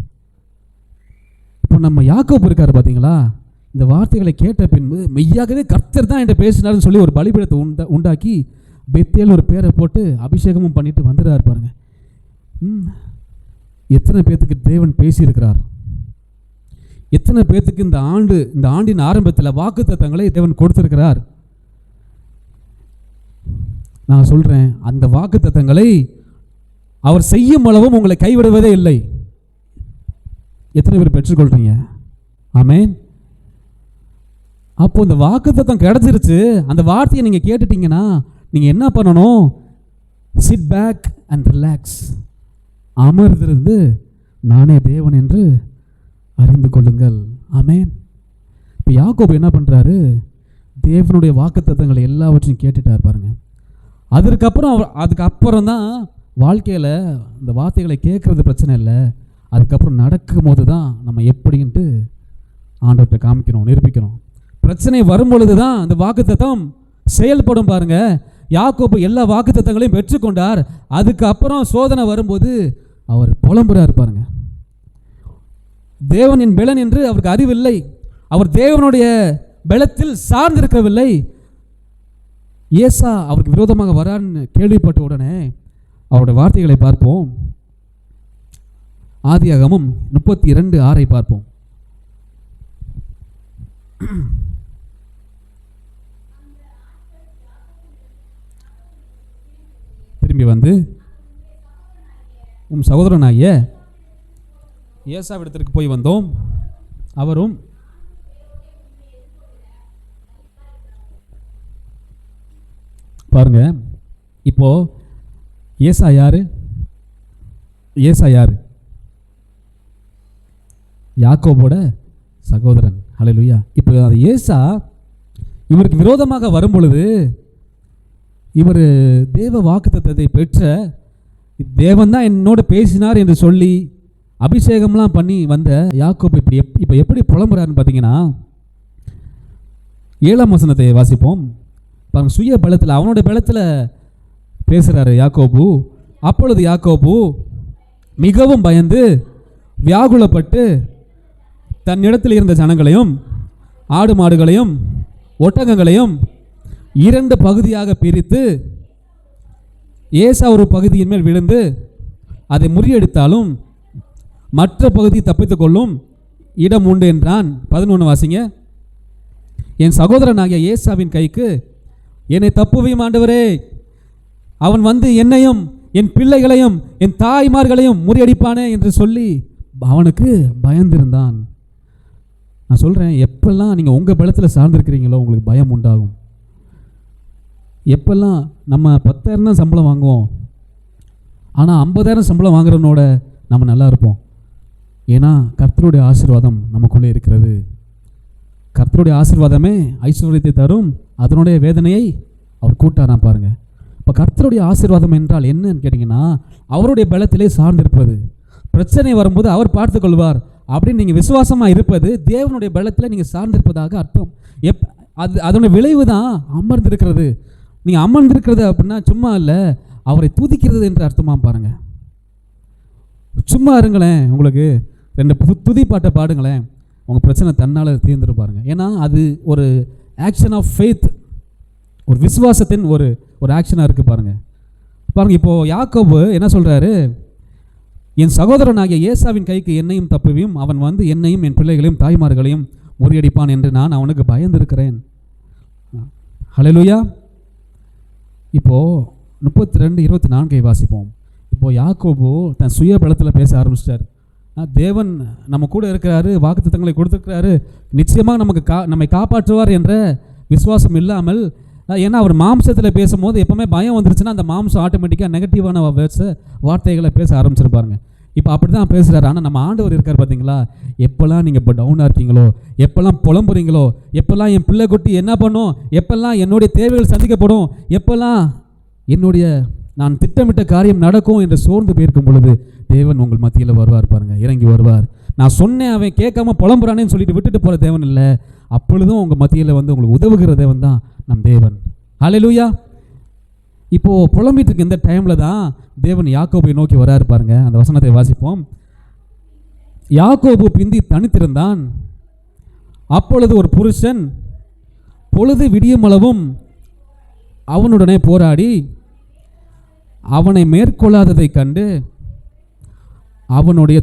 இப்போ நம்ம யாக்கோபு இருக்காரு பார்த்தீங்களா, இந்த வார்த்தைகளை கேட்ட பின்பு மெய்யாகவே கர்த்தர் தான் என்கிட்ட பேசினார்னு சொல்லி ஒரு பலிபீடத்தை உண்டாக்கி பெத்தேல் ஒரு பேரை போட்டு அபிஷேகமும் பண்ணிட்டு வந்துடுறாரு பாருங்க. எத்தனை பேத்துக்கு தேவன் பேசியிருக்கிறார்? எத்தனை பேத்துக்கு இந்த ஆண்டின் ஆரம்பத்தில் வாக்குத்தத்தங்களை தேவன் கொடுத்திருக்கிறார்? நான் சொல்றேன், அந்த வாக்குத்தத்தங்களை அவர் செய்யும் அளவும் உங்களை கைவிடுவதே இல்லை. எத்தனை பேர் பெற்றுக்கொள்றீங்க? ஆமென். அப்போ இந்த வாக்குத்தத்தம் கிடைச்சிருச்சு. அந்த வார்த்தையை நீங்க கேட்டுட்டீங்கன்னா நீங்க என்ன பண்ணணும்? Sit back and relax. அமர்ந்திருந்து நானே தேவன் என்று அறிந்து கொள்ளுங்கள். ஆமென். இப்போ யாக்கோபு என்ன பண்றாரு? தேவனுடைய வாக்குத்தத்தங்களை எல்லாவற்றையும் கேட்டுட்டார் பாருங்க. அதுக்கப்புறம் தான் வாழ்க்கையில் இந்த வார்த்தைகளை கேட்கறது பிரச்சனை இல்லை. அதுக்கப்புறம் நடக்கும் போது தான் நம்ம எப்படின்ட்டு ஆண்டவர்கிட்ட காமிக்கணும், நிரூபிக்கணும். பிரச்சனை வரும்பொழுது தான் அந்த வாக்குத்தத்தம் செயல்படும் பாருங்க. யாக்கோபு எல்லா வாக்குத்தத்தங்களையும் பெற்றுக்கொண்டார். அதுக்கப்புறம் சோதனை வரும்போது அவர் புலம்புறாரு பாருங்க. தேவனின் பெலன் என்று அவருக்கு அறிவில்லை. அவர் தேவனுடைய பலத்தில் சார்ந்திருக்கவில்லை. ஏசா அவருக்கு விரோதமாக வரான்னு கேள்விப்பட்ட உடனே அவருடைய வார்த்தைகளை பார்ப்போம். ஆதியாகமம் 32:6 பார்ப்போம். திரும்பி வந்து உம் சகோதரனாகிய ஏசாவிடத்திற்கு போய் வந்தோம், அவரும் பாருங்க. இப்போ ஏசா யாரு? ஏசா யாரு? யாக்கோபோட சகோதரன். ஹல்லேலூயா. இப்போ அது ஏசா இவருக்கு விரோதமாக வரும் பொழுது இவர் தேவ வாக்குத்தத்தத்தை பெற்ற தேவன் தான் என்னோட பேசினார் என்று சொல்லி அபிஷேகம்லாம் பண்ணி வந்த யாக்கோபு இப்போ எப்படி புலம்புறாருன்னு பார்த்தீங்கன்னா, 7ஆம் வசனத்தை வாசிப்போம். பாருங்க, சுய பலத்தில் அவனுடைய பலத்தில் பேசுகிறாரு யாக்கோபு. அப்பொழுது யாக்கோபு மிகவும் பயந்து வியாகுலப்பட்டு தன்னிடத்தில் இருந்த ஜனங்களையும் ஆடு மாடுகளையும் ஒட்டகங்களையும் 2 பகுதியாக பிரித்து ஏசா ஒரு பகுதியின் மேல் விழுந்து அதை முறியடித்தாலும் மற்ற பகுதி தப்பித்துக் கொள்ளும் இடம் உண்டு என்றான். 11 வாசிங்க. என் சகோதரனாகிய ஏசாவின் கைக்கு என்னை தப்புவியும் ஆண்டவரே, அவன் வந்து என்னையும் என் பிள்ளைகளையும் என் தாய்மார்களையும் முறியடிப்பானே என்று சொல்லி அவனுக்கு பயந்திருந்தான். நான் சொல்கிறேன், எப்பெல்லாம் நீங்கள் உங்கள் பலத்தில் சார்ந்திருக்கிறீங்களோ உங்களுக்கு பயம் உண்டாகும். எப்பெல்லாம் நம்ம 10,000 தான் சம்பளம் வாங்குவோம், ஆனால் 50,000 சம்பளம் வாங்குறவனோட நம்ம நல்லா இருப்போம். ஏன்னா கர்த்தருடைய ஆசீர்வாதம் நமக்குள்ளே இருக்கிறது. கர்த்தருடைய ஆசீர்வாதமே ஐஸ்வர்யத்தை தரும், அதனுடைய வேதனையை அவர் கூட்டாராம் பாருங்க. இப்போ கர்த்தருடைய ஆசீர்வாதம் என்றால் என்னன்னு கேட்டிங்கன்னா, அவருடைய பலத்திலே சார்ந்திருப்பது. பிரச்சனை வரும்போது அவர் பார்த்து கொள்வார் அப்படின்னு நீங்கள் விசுவாசமாக இருப்பது தேவனுடைய பலத்தில் நீங்கள் சார்ந்திருப்பதாக அர்த்தம். அதனுடைய விளைவு தான் அமர்ந்திருக்கிறது. நீங்கள் அமர்ந்திருக்கிறது அப்படின்னா சும்மா இல்லை, அவரை துதிக்கிறது என்று அர்த்தமாக பாருங்கள். சும்மா இருங்களேன், உங்களுக்கு 2 துதி பாட்டை பாடுங்களேன், உங்கள் பிரச்சனை தன்னால் தீர்ந்துட்டு பாருங்கள். ஏன்னா அது ஒரு ஆக்ஷன் ஆஃப் ஃபெய்த், ஒரு விசுவாசத்தின் ஒரு ஆக்ஷனாக இருக்குது பாருங்கள். இப்போது யாக்கோபு என்ன சொல்கிறாரு? என் சகோதரனாகிய ஏசாவின் கைக்கு என்னையும் தப்புவியும், அவன் வந்து என்னையும் என் பிள்ளைகளையும் தாய்மார்களையும் முறியடிப்பான் என்று நான் அவனுக்கு பயந்திருக்கிறேன். ஹல்லேலூயா. இப்போது 32:24 வாசிப்போம். இப்போது யாக்கோபு தன் சுய பலத்தில் பேச ஆரம்பிச்சிட்டார். தேவன் நம்ம கூட இருக்கிறாரு, வாக்குத்தத்தங்களை கொடுத்துருக்கிறாரு, நிச்சயமாக நம்மை காப்பாற்றுவார் என்ற விசுவாசம் இல்லாமல், ஏன்னா அவர் மாம்சத்தில் பேசும்போது எப்போவுமே பயம் வந்துருச்சுன்னா அந்த மாம்சம் ஆட்டோமேட்டிக்காக நெகட்டிவான வார்த்தைகளை பேச ஆரம்பிச்சிருப்பாருங்க. இப்போ அப்படி தான் பேசுகிறாரு. ஆனால் நம்ம ஆண்டவர் இருக்கார் பார்த்தீங்களா? எப்போல்லாம் நீங்கள் இப்போ டவுனாக இருக்கீங்களோ, எப்போல்லாம் புலம்புறீங்களோ, எப்போல்லாம் என் பிள்ளை கொட்டி என்ன பண்ணும், எப்போல்லாம் என்னுடைய தேவைகள் சந்திக்கப்படும், எப்போல்லாம் என்னுடைய நான் திட்டமிட்ட காரியம் நடக்கும் என்று சோர்ந்து போயிருக்கும் பொழுது தேவன் உங்கள் மத்தியில் வருவார் பாருங்க, இறங்கி வருவார். நான் சொன்னேன் அவன் கேட்காம புலம்புறானேன்னு சொல்லிட்டு விட்டுட்டு போகிற தேவன் இல்லை, அப்பொழுதும் உங்கள் மத்தியில் வந்து உங்களுக்கு உதவுகிற தேவன் தான் நம் தேவன். ஹல்லேலூயா. இப்போது புலம்பிட்டு இருக்க இந்த டைமில் தான் தேவன் யாக்கோபை நோக்கி வராரு பாருங்க. அந்த வசனத்தை வாசிப்போம். யாக்கோபு பிந்தி தனித்திருந்தான். அப்பொழுது ஒரு புருஷன் பொழுது விடியுமளவும் அவனுடனே போராடி அவனை மேற்கொள்ளாததை கண்டு அவனுடைய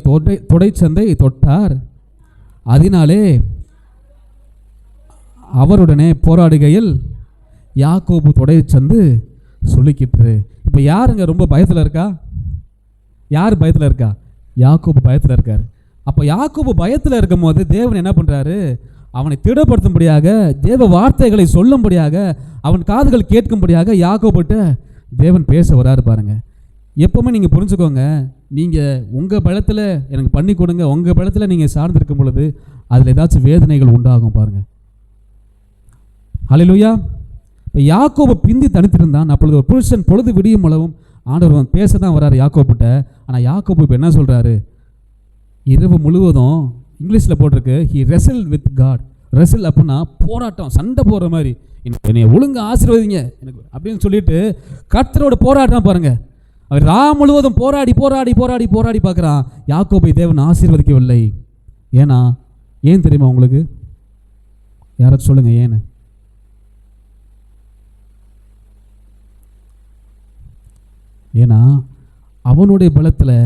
தொடைச்சந்தை தொட்டார். அதனாலே அவருடனே போராடுகையில் யாக்கோபு தொடைச்சந்து சொல்லிக்கிட்டு. இப்போ யாருங்க ரொம்ப பயத்தில் இருக்கா? யார் பயத்தில் இருக்கா? யாக்கோபு பயத்தில் இருக்கார். அப்போ யாக்கோபு பயத்தில் இருக்கும் போது தேவன் என்ன பண்ணுறாரு? அவனை திடப்படுத்தும்படியாக, தேவ வார்த்தைகளை சொல்லும்படியாக, அவன் காதுகள் கேட்கும்படியாக யாக்கோபுட்ட தேவன் பேச வராரு பாருங்க. எப்பவுமே நீங்கள் புரிஞ்சுக்கோங்க, நீங்கள் உங்கள் பலத்தில் எனக்கு பண்ணி கொடுங்க, உங்கள் பலத்தில் நீங்கள் சார்ந்திருக்கும் பொழுது அதில் ஏதாச்சும் வேதனைகள் உண்டாகும் பாருங்கள். ஹல்லேலூயா. இப்போ யாக்கோபு பிந்தி தனித்திருந்தான். அப்பொழுது ஒரு புருஷன் பொழுது விடியும் அளவும் ஆண்டவர் பேச தான் வர்றாரு யாக்கோபுட்ட. ஆனால் யாக்கோபு இப்போ என்ன சொல்கிறாரு? இரவு முழுவதும், இங்கிலீஷில் போட்டிருக்கு, ஹி ரெசல் வித் காட். ரெசில் அப்படின்னா போராட்டம், சண்டை போடுற மாதிரி. என்னை ஒழுங்கு ஆசீர்வதிங்க எனக்கு அப்படின்னு சொல்லிட்டு கர்த்தரோட போராட்டம் பாருங்க. அவர் முழுவதும் போராடி போராடி போராடி போராடி பார்க்குறான். யாக்கோபை தேவன் ஆசீர்வதிக்கவில்லை. ஏன்னா, ஏன் தெரியுமா உங்களுக்கு? யாராச்சும் சொல்லுங்க ஏன்னு. ஏன்னா அவனுடைய பலத்தில்,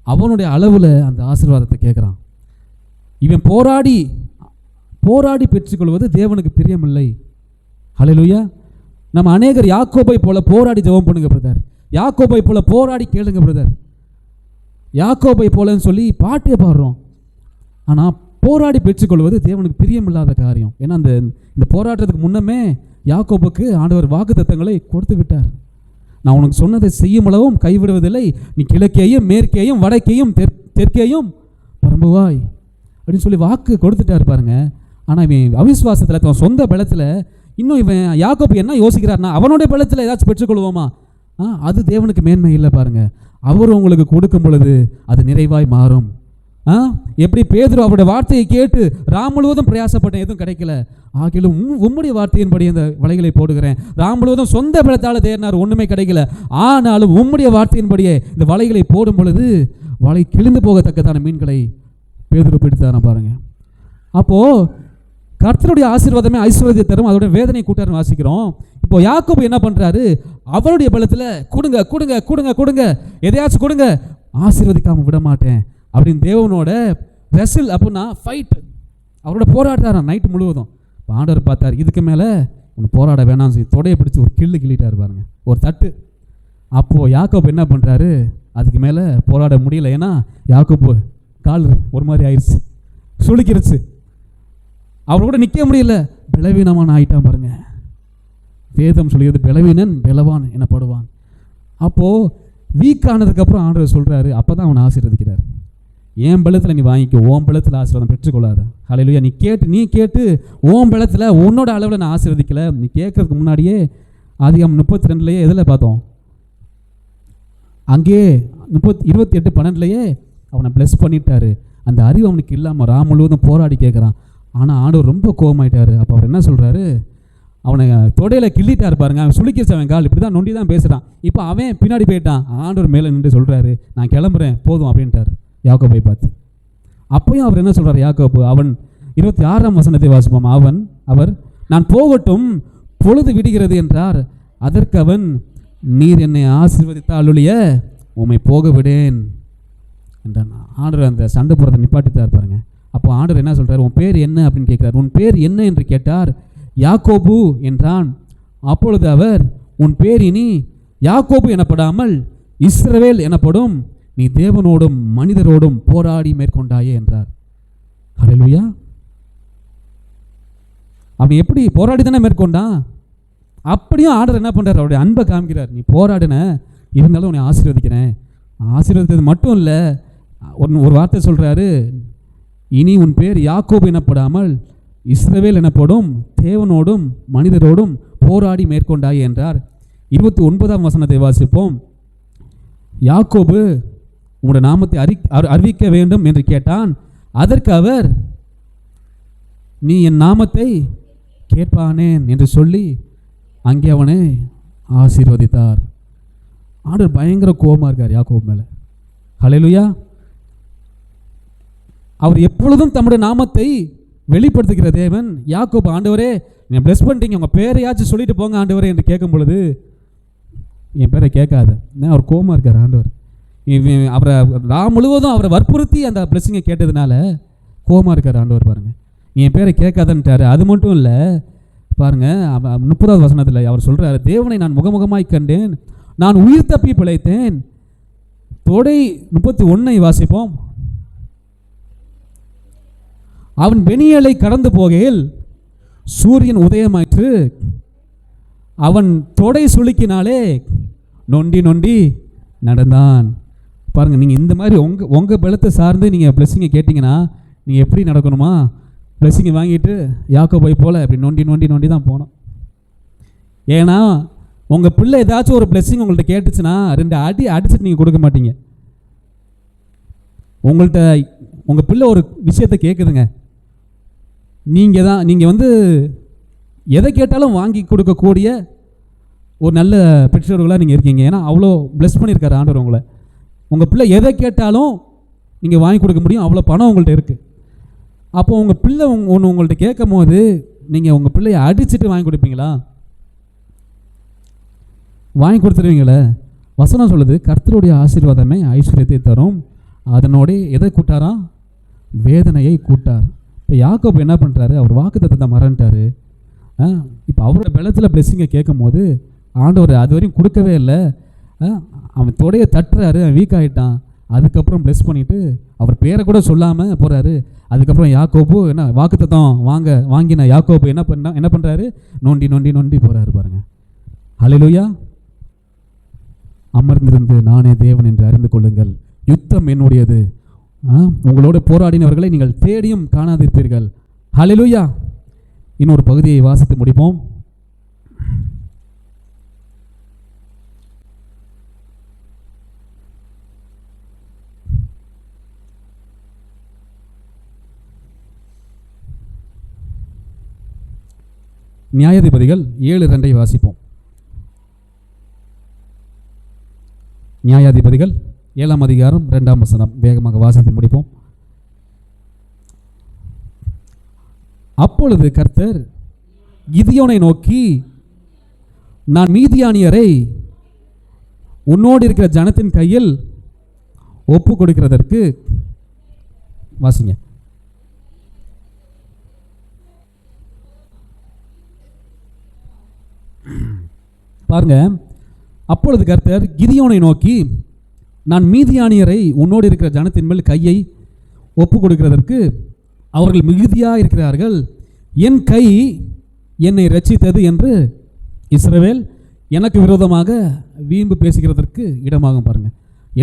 அவனுடைய அளவில் அந்த ஆசீர்வாதத்தை கேட்குறான். இவன் போராடி போராடி பெற்றுக்கொள்வது தேவனுக்கு பிரியமில்லை. ஹல்லேலூயா. நம்ம அநேகர் யாக்கோபை போல போராடி ஜெபம் பண்ணுங்க பிரதர், யாக்கோபை போல போராடி கேளுங்க பிரதர், யாக்கோபை போலன்னு சொல்லி பாட்டே பாடுறோம். ஆனால் போராடி பெற்றுக்கொள்வது தேவனுக்கு பிரியமில்லாத காரியம். ஏன்னா இந்த போராட்டத்துக்கு முன்னமே யாக்கோபுக்கு ஆண்டவர் வாக்குத்தத்தங்களை கொடுத்து விட்டார். நான் உனக்கு சொன்னதை செய்யும் அளவும் கைவிடுவதில்லை, நீ கிழக்கேயும் மேற்கேயும் வடக்கேயும் தெற்கேயும் பரம்புவாய் அப்படின்னு சொல்லி வாக்கு கொடுத்துட்டார் பாருங்க. ஆனால் இவன் அவிசுவாசத்தில், தன் சொந்த பலத்தில், இன்னும் இவன் யாக்கோபு என்ன யோசிக்கிறார்னா, அவனுடைய பலத்தில் ஏதாச்சும் பெற்றுக்கொள்வோமா? அது தேவனுக்கு மேன்மை இல்லை பாருங்க. அவர் உங்களுக்கு கொடுக்கும் பொழுது அது நிறைவாய் மாறும். எப்படி பேதுரு அவருடைய வார்த்தையை கேட்டு முழுவதும் பிரயாசப்பட்டேன், எதுவும் கிடைக்கல, ஆகிலும் உம்முடைய வார்த்தையின்படி அந்த வலைகளை போடுகிறேன். முழுவதும் சொந்த பலத்தால் தேடினார், ஒன்றுமே கிடைக்கல. ஆனாலும் உம்முடைய வார்த்தையின்படியே இந்த வலைகளை போடும் பொழுது வலை கிழிந்து போகத்தக்கதான மீன்களை பேதுரு பிடித்தான பாருங்க. அப்போது கர்த்தருடைய ஆசீர்வாதமே ஐஸ்வர்யத்தை தரும், அதோட வேதனை கூட்டாருன்னு வாசிக்கிறோம். இப்போ யாக்கோபு என்ன பண்ணுறாரு? அவருடைய பலத்தில் கொடுங்க கொடுங்க கொடுங்க கொடுங்க, எதையாச்சும் கொடுங்க, ஆசீர்வதிக்காமல் விட மாட்டேன் அப்படின்னு தேவனோட ரெசில் அப்படின்னா ஃபைட், அவரோட போராட்டாரா நைட்டு முழுவதும். ஆண்டவர் பார்த்தார், இதுக்கு மேலே ஒன்று போராட வேணாம்னு சொல்லி தொடையை பிடிச்சி ஒரு கிள்ளிட்டார் பாருங்க, ஒரு தட்டு. அப்போது யாக்கோபு என்ன பண்ணுறாரு? அதுக்கு மேலே போராட முடியல. ஏன்னா யாக்கோபு கால் ஒரு மாதிரி ஆயிடுச்சு, சுளுக்கிருச்சு, அவரோட நிற்க முடியல, பலவீனமான ஆயிட்டான் பாருங்க. வேதம் சொல்கிறது பலவீனன் பலவான் எனப்படுவான். அப்போது வீக் ஆனதுக்கப்புறம் ஆண்டவர் சொல்கிறாரு, அப்போ தான் அவனை ஆசீர்வதிக்கிறார். என் பலத்தில் நீ வாங்கிக்கோ, ஓம் பலத்தில் ஆசீர்வாதம் பெற்றுக்கொள்ளாத. ஹல்லேலூயா. நீ கேட்டு ஓம் பலத்தில் உன்னோட அளவில் நான் ஆசீர்வதிக்கலை. நீ கேட்கறதுக்கு முன்னாடியே ஆதியாகமம் 32 எதில் பார்த்தோம்? அங்கேயே 28:12 அவனை பிளஸ் பண்ணிட்டாரு. அந்த அறிவு அவனுக்கு இல்லாமல் முழுவதும் போராடி கேட்குறான். ஆனால் ஆண்டவர் ரொம்ப கோபமாயிட்டார். அப்போ அவர் என்ன சொல்கிறாரு? அவனை தொடையில் கிள்ளிட்டார் பாருங்க, அவன் சுளுக்கிச்சு, அவன் கால் இப்படி தான் நொண்டி தான் பேசுகிறான். இப்போ அவன் பின்னாடி போயிட்டான். ஆண்டவர் மேலே நின்று சொல்கிறாரு, நான் கிளம்புறேன் போதும் அப்படின்ட்டார் யாக்கோபை பார்த்து. அப்போயும் அவர் என்ன சொல்கிறார் யாக்கோபு? அவன் 26ஆம் வசனத்தை வாசிப்போம். அவர் நான் போகட்டும், பொழுது விடுகிறது என்றார். அதற்கு அவன், நீர் என்னை ஆசீர்வதித்தாலுடைய உம்மை போக விடேன் என்றான். ஆண்டவர் அந்த சண்டை போகிறத நிப்பாட்டித்தார் பாருங்க. அப்போ ஆண்டவர் என்ன சொல்கிறார்? உன் பேர் என்ன அப்படின்னு கேட்குறார். உன் பேர் என்ன என்று கேட்டார். யாக்கோபு என்றான். அப்பொழுது அவர், உன் பேர் இனி யாக்கோபு எனப்படாமல் இஸ்ரவேல் எனப்படும், நீ தேவனோடும் மனிதரோடும் போராடி மேற்கொண்டாயே என்றார். ஹல்லேலூயா. அவன் எப்படி போராடி தானே மேற்கொண்டான். அப்படியும் ஆண்டவர் என்ன பண்ணுறார்? அவருடைய அன்பை காமிக்கிறார். நீ போராடின, இருந்தாலும் உன்னை ஆசீர்வதிக்கிறேன். ஆசீர்வதித்தது மட்டும் இல்லை, ஒரு வார்த்தை சொல்கிறாரு, இனி உன் பேர் யாக்கோபு எனப்படாமல் இஸ்ரவேல் எனப்படும், தேவனோடும் மனிதரோடும் போராடி மேற்கொண்டாய் என்றார். 29ஆம் வசனத்தை வாசிப்போம். யாக்கோபு உங்களுடைய நாமத்தை அறிவிக்க வேண்டும் என்று கேட்டான். அதற்கு அவர், நீ என் நாமத்தை கேட்பானேன் என்று சொல்லி அங்கே அவனை ஆசீர்வதித்தார். ஆண்டவர் பயங்கர கோபமாக இருக்கார் யாக்கோபு மேலே. ஹல்லேலூயா. அவர் எப்பொழுதும் தம்முடைய நாமத்தை வெளிப்படுத்துகிற தேவன். யாக்கோபு, ஆண்டவரே நீங்கள் பிளஸ் பண்ணிட்டீங்க, உங்கள் பேரையாச்சும் சொல்லிட்டு போங்க ஆண்டவரே என்று கேட்கும் பொழுது, என் பேரை கேட்காத, அவர் கோபமாக இருக்கார் ஆண்டவர். அவரை முழுவதும் அவரை வற்புறுத்தி அந்த பிளஸ்ஸிங்கை கேட்டதுனால கோபமாக இருக்கார் ஆண்டவர் பாருங்க. என் பேரை கேட்காதன்ட்டார். அது மட்டும் இல்லை பாருங்க, 30ஆவது வசனத்தில் அவர் சொல்கிறார், தேவனை நான் முகமுகமாய் கண்டேன், நான் உயிர் தப்பி பிழைத்தேன். தொடை 31 வாசிப்போம். அவன் பெனியலை கடந்து போகையில் சூரியன் உதயமாயிற்று, அவன் தொடை சுளுக்கினாலே நொண்டி நொண்டி நடந்தான். பாருங்கள், நீங்கள் இந்த மாதிரி உங்கள் பலத்தை சார்ந்து நீங்கள் பிளஸ்ஸிங்கை கேட்டிங்கன்னா நீங்கள் எப்படி நடக்கணுமா? பிளஸ்ஸிங்கை வாங்கிட்டு யாக்கோபை போல் இப்படி நொண்டி நொண்டி நொண்டி தான் போகணும். ஏன்னா உங்கள் பிள்ளை ஏதாச்சும் ஒரு பிளஸ்ஸிங் உங்கள்கிட்ட கேட்டுச்சுன்னா 2 அடி அடிச்சுட்டு நீங்கள் கொடுக்க மாட்டீங்க. உங்கள் பிள்ளை ஒரு விஷயத்தை கேட்குதுங்க, நீங்கள் வந்து எதை கேட்டாலும் வாங்கி கொடுக்கக்கூடிய ஒரு நல்ல பெற்றோர்களாக நீங்கள் இருக்கீங்க. ஏன்னா அவ்வளோ ப்ளெஸ் பண்ணியிருக்காரு ஆண்டவர் உங்களை. உங்கள் பிள்ளை எதை கேட்டாலும் நீங்கள் வாங்கி கொடுக்க முடியும், அவ்வளோ பணம் உங்கள்கிட்ட இருக்குது. அப்போ உங்கள் பிள்ளை ஒன்று உங்கள்கிட்ட கேட்கும் போது நீங்கள் உங்கள் பிள்ளையை அடிச்சுட்டு வாங்கி கொடுப்பீங்களா? வாங்கி கொடுத்துருவீங்களே. வசனம் சொல்லுது, கர்த்தருடைய ஆசீர்வாதமே ஐஸ்வர்யத்தை தரும், அதனோடைய எதை கூட்டாரா? வேதனையை கூட்டார். இப்போ யாக்கோபு என்ன பண்ணுறாரு? அவர் வாக்குத்தத்தத்தை மறந்துட்டார். இப்போ அவரோட பலத்தில் பிளெஸ்ஸிங்கை கேட்கும் போது ஆண்டவர் அது வரையும் கொடுக்கவே இல்லை. அவன் தொடைய தட்டுறாரு, அவன் வீக் ஆகிட்டான். அதுக்கப்புறம் ப்ளெஸ் பண்ணிவிட்டு அவர் பேரை கூட சொல்லாமல் போகிறாரு. அதுக்கப்புறம் யாக்கோபு என்ன வாக்குத்தத்தம் வாங்கின யாக்கோபு என்ன பண்ணுறாரு? நோண்டி நோண்டி நோண்டி போகிறாரு பாருங்கள். ஹல்லேலூயா. அமர்ந்திருந்து நானே தேவன் என்று அறிந்து கொள்ளுங்கள், யுத்தம் என்னுடையது, உங்களோட போராடினவர்களை நீங்கள் தேடியும் காணாதிருப்பீர்கள். ஹல்லேலூயா. இன்னொரு பகுதியை வாசித்து முடிப்போம். நியாயாதிபதிகள் 7:2 வாசிப்போம். நியாயாதிபதிகள் 7ஆம் அதிகாரம் 2ஆம் வசனம் வேகமாக வாசித்து முடிப்போம். அப்பொழுது கர்த்தர் கிதியோனை நோக்கி, நான் மீதியானியரை உன்னோடு இருக்கிற ஜனத்தின் கையில் ஒப்பு கொடுக்கிறதற்கு, வாசிங்க, பாருங்க. அப்பொழுது கர்த்தர் கிதியோனை நோக்கி, நான் மீதியானியரை உன்னோடு இருக்கிற ஜனத்தின் மேல் கையை ஒப்பு கொடுக்கிறதற்கு அவர்கள் மிகுதியாக இருக்கிறார்கள், என் கை என்னை ரட்சித்தது என்று இஸ்ரவேல் எனக்கு விரோதமாக வீம்பு பேசுகிறதற்கு இடமாகும். பாருங்க,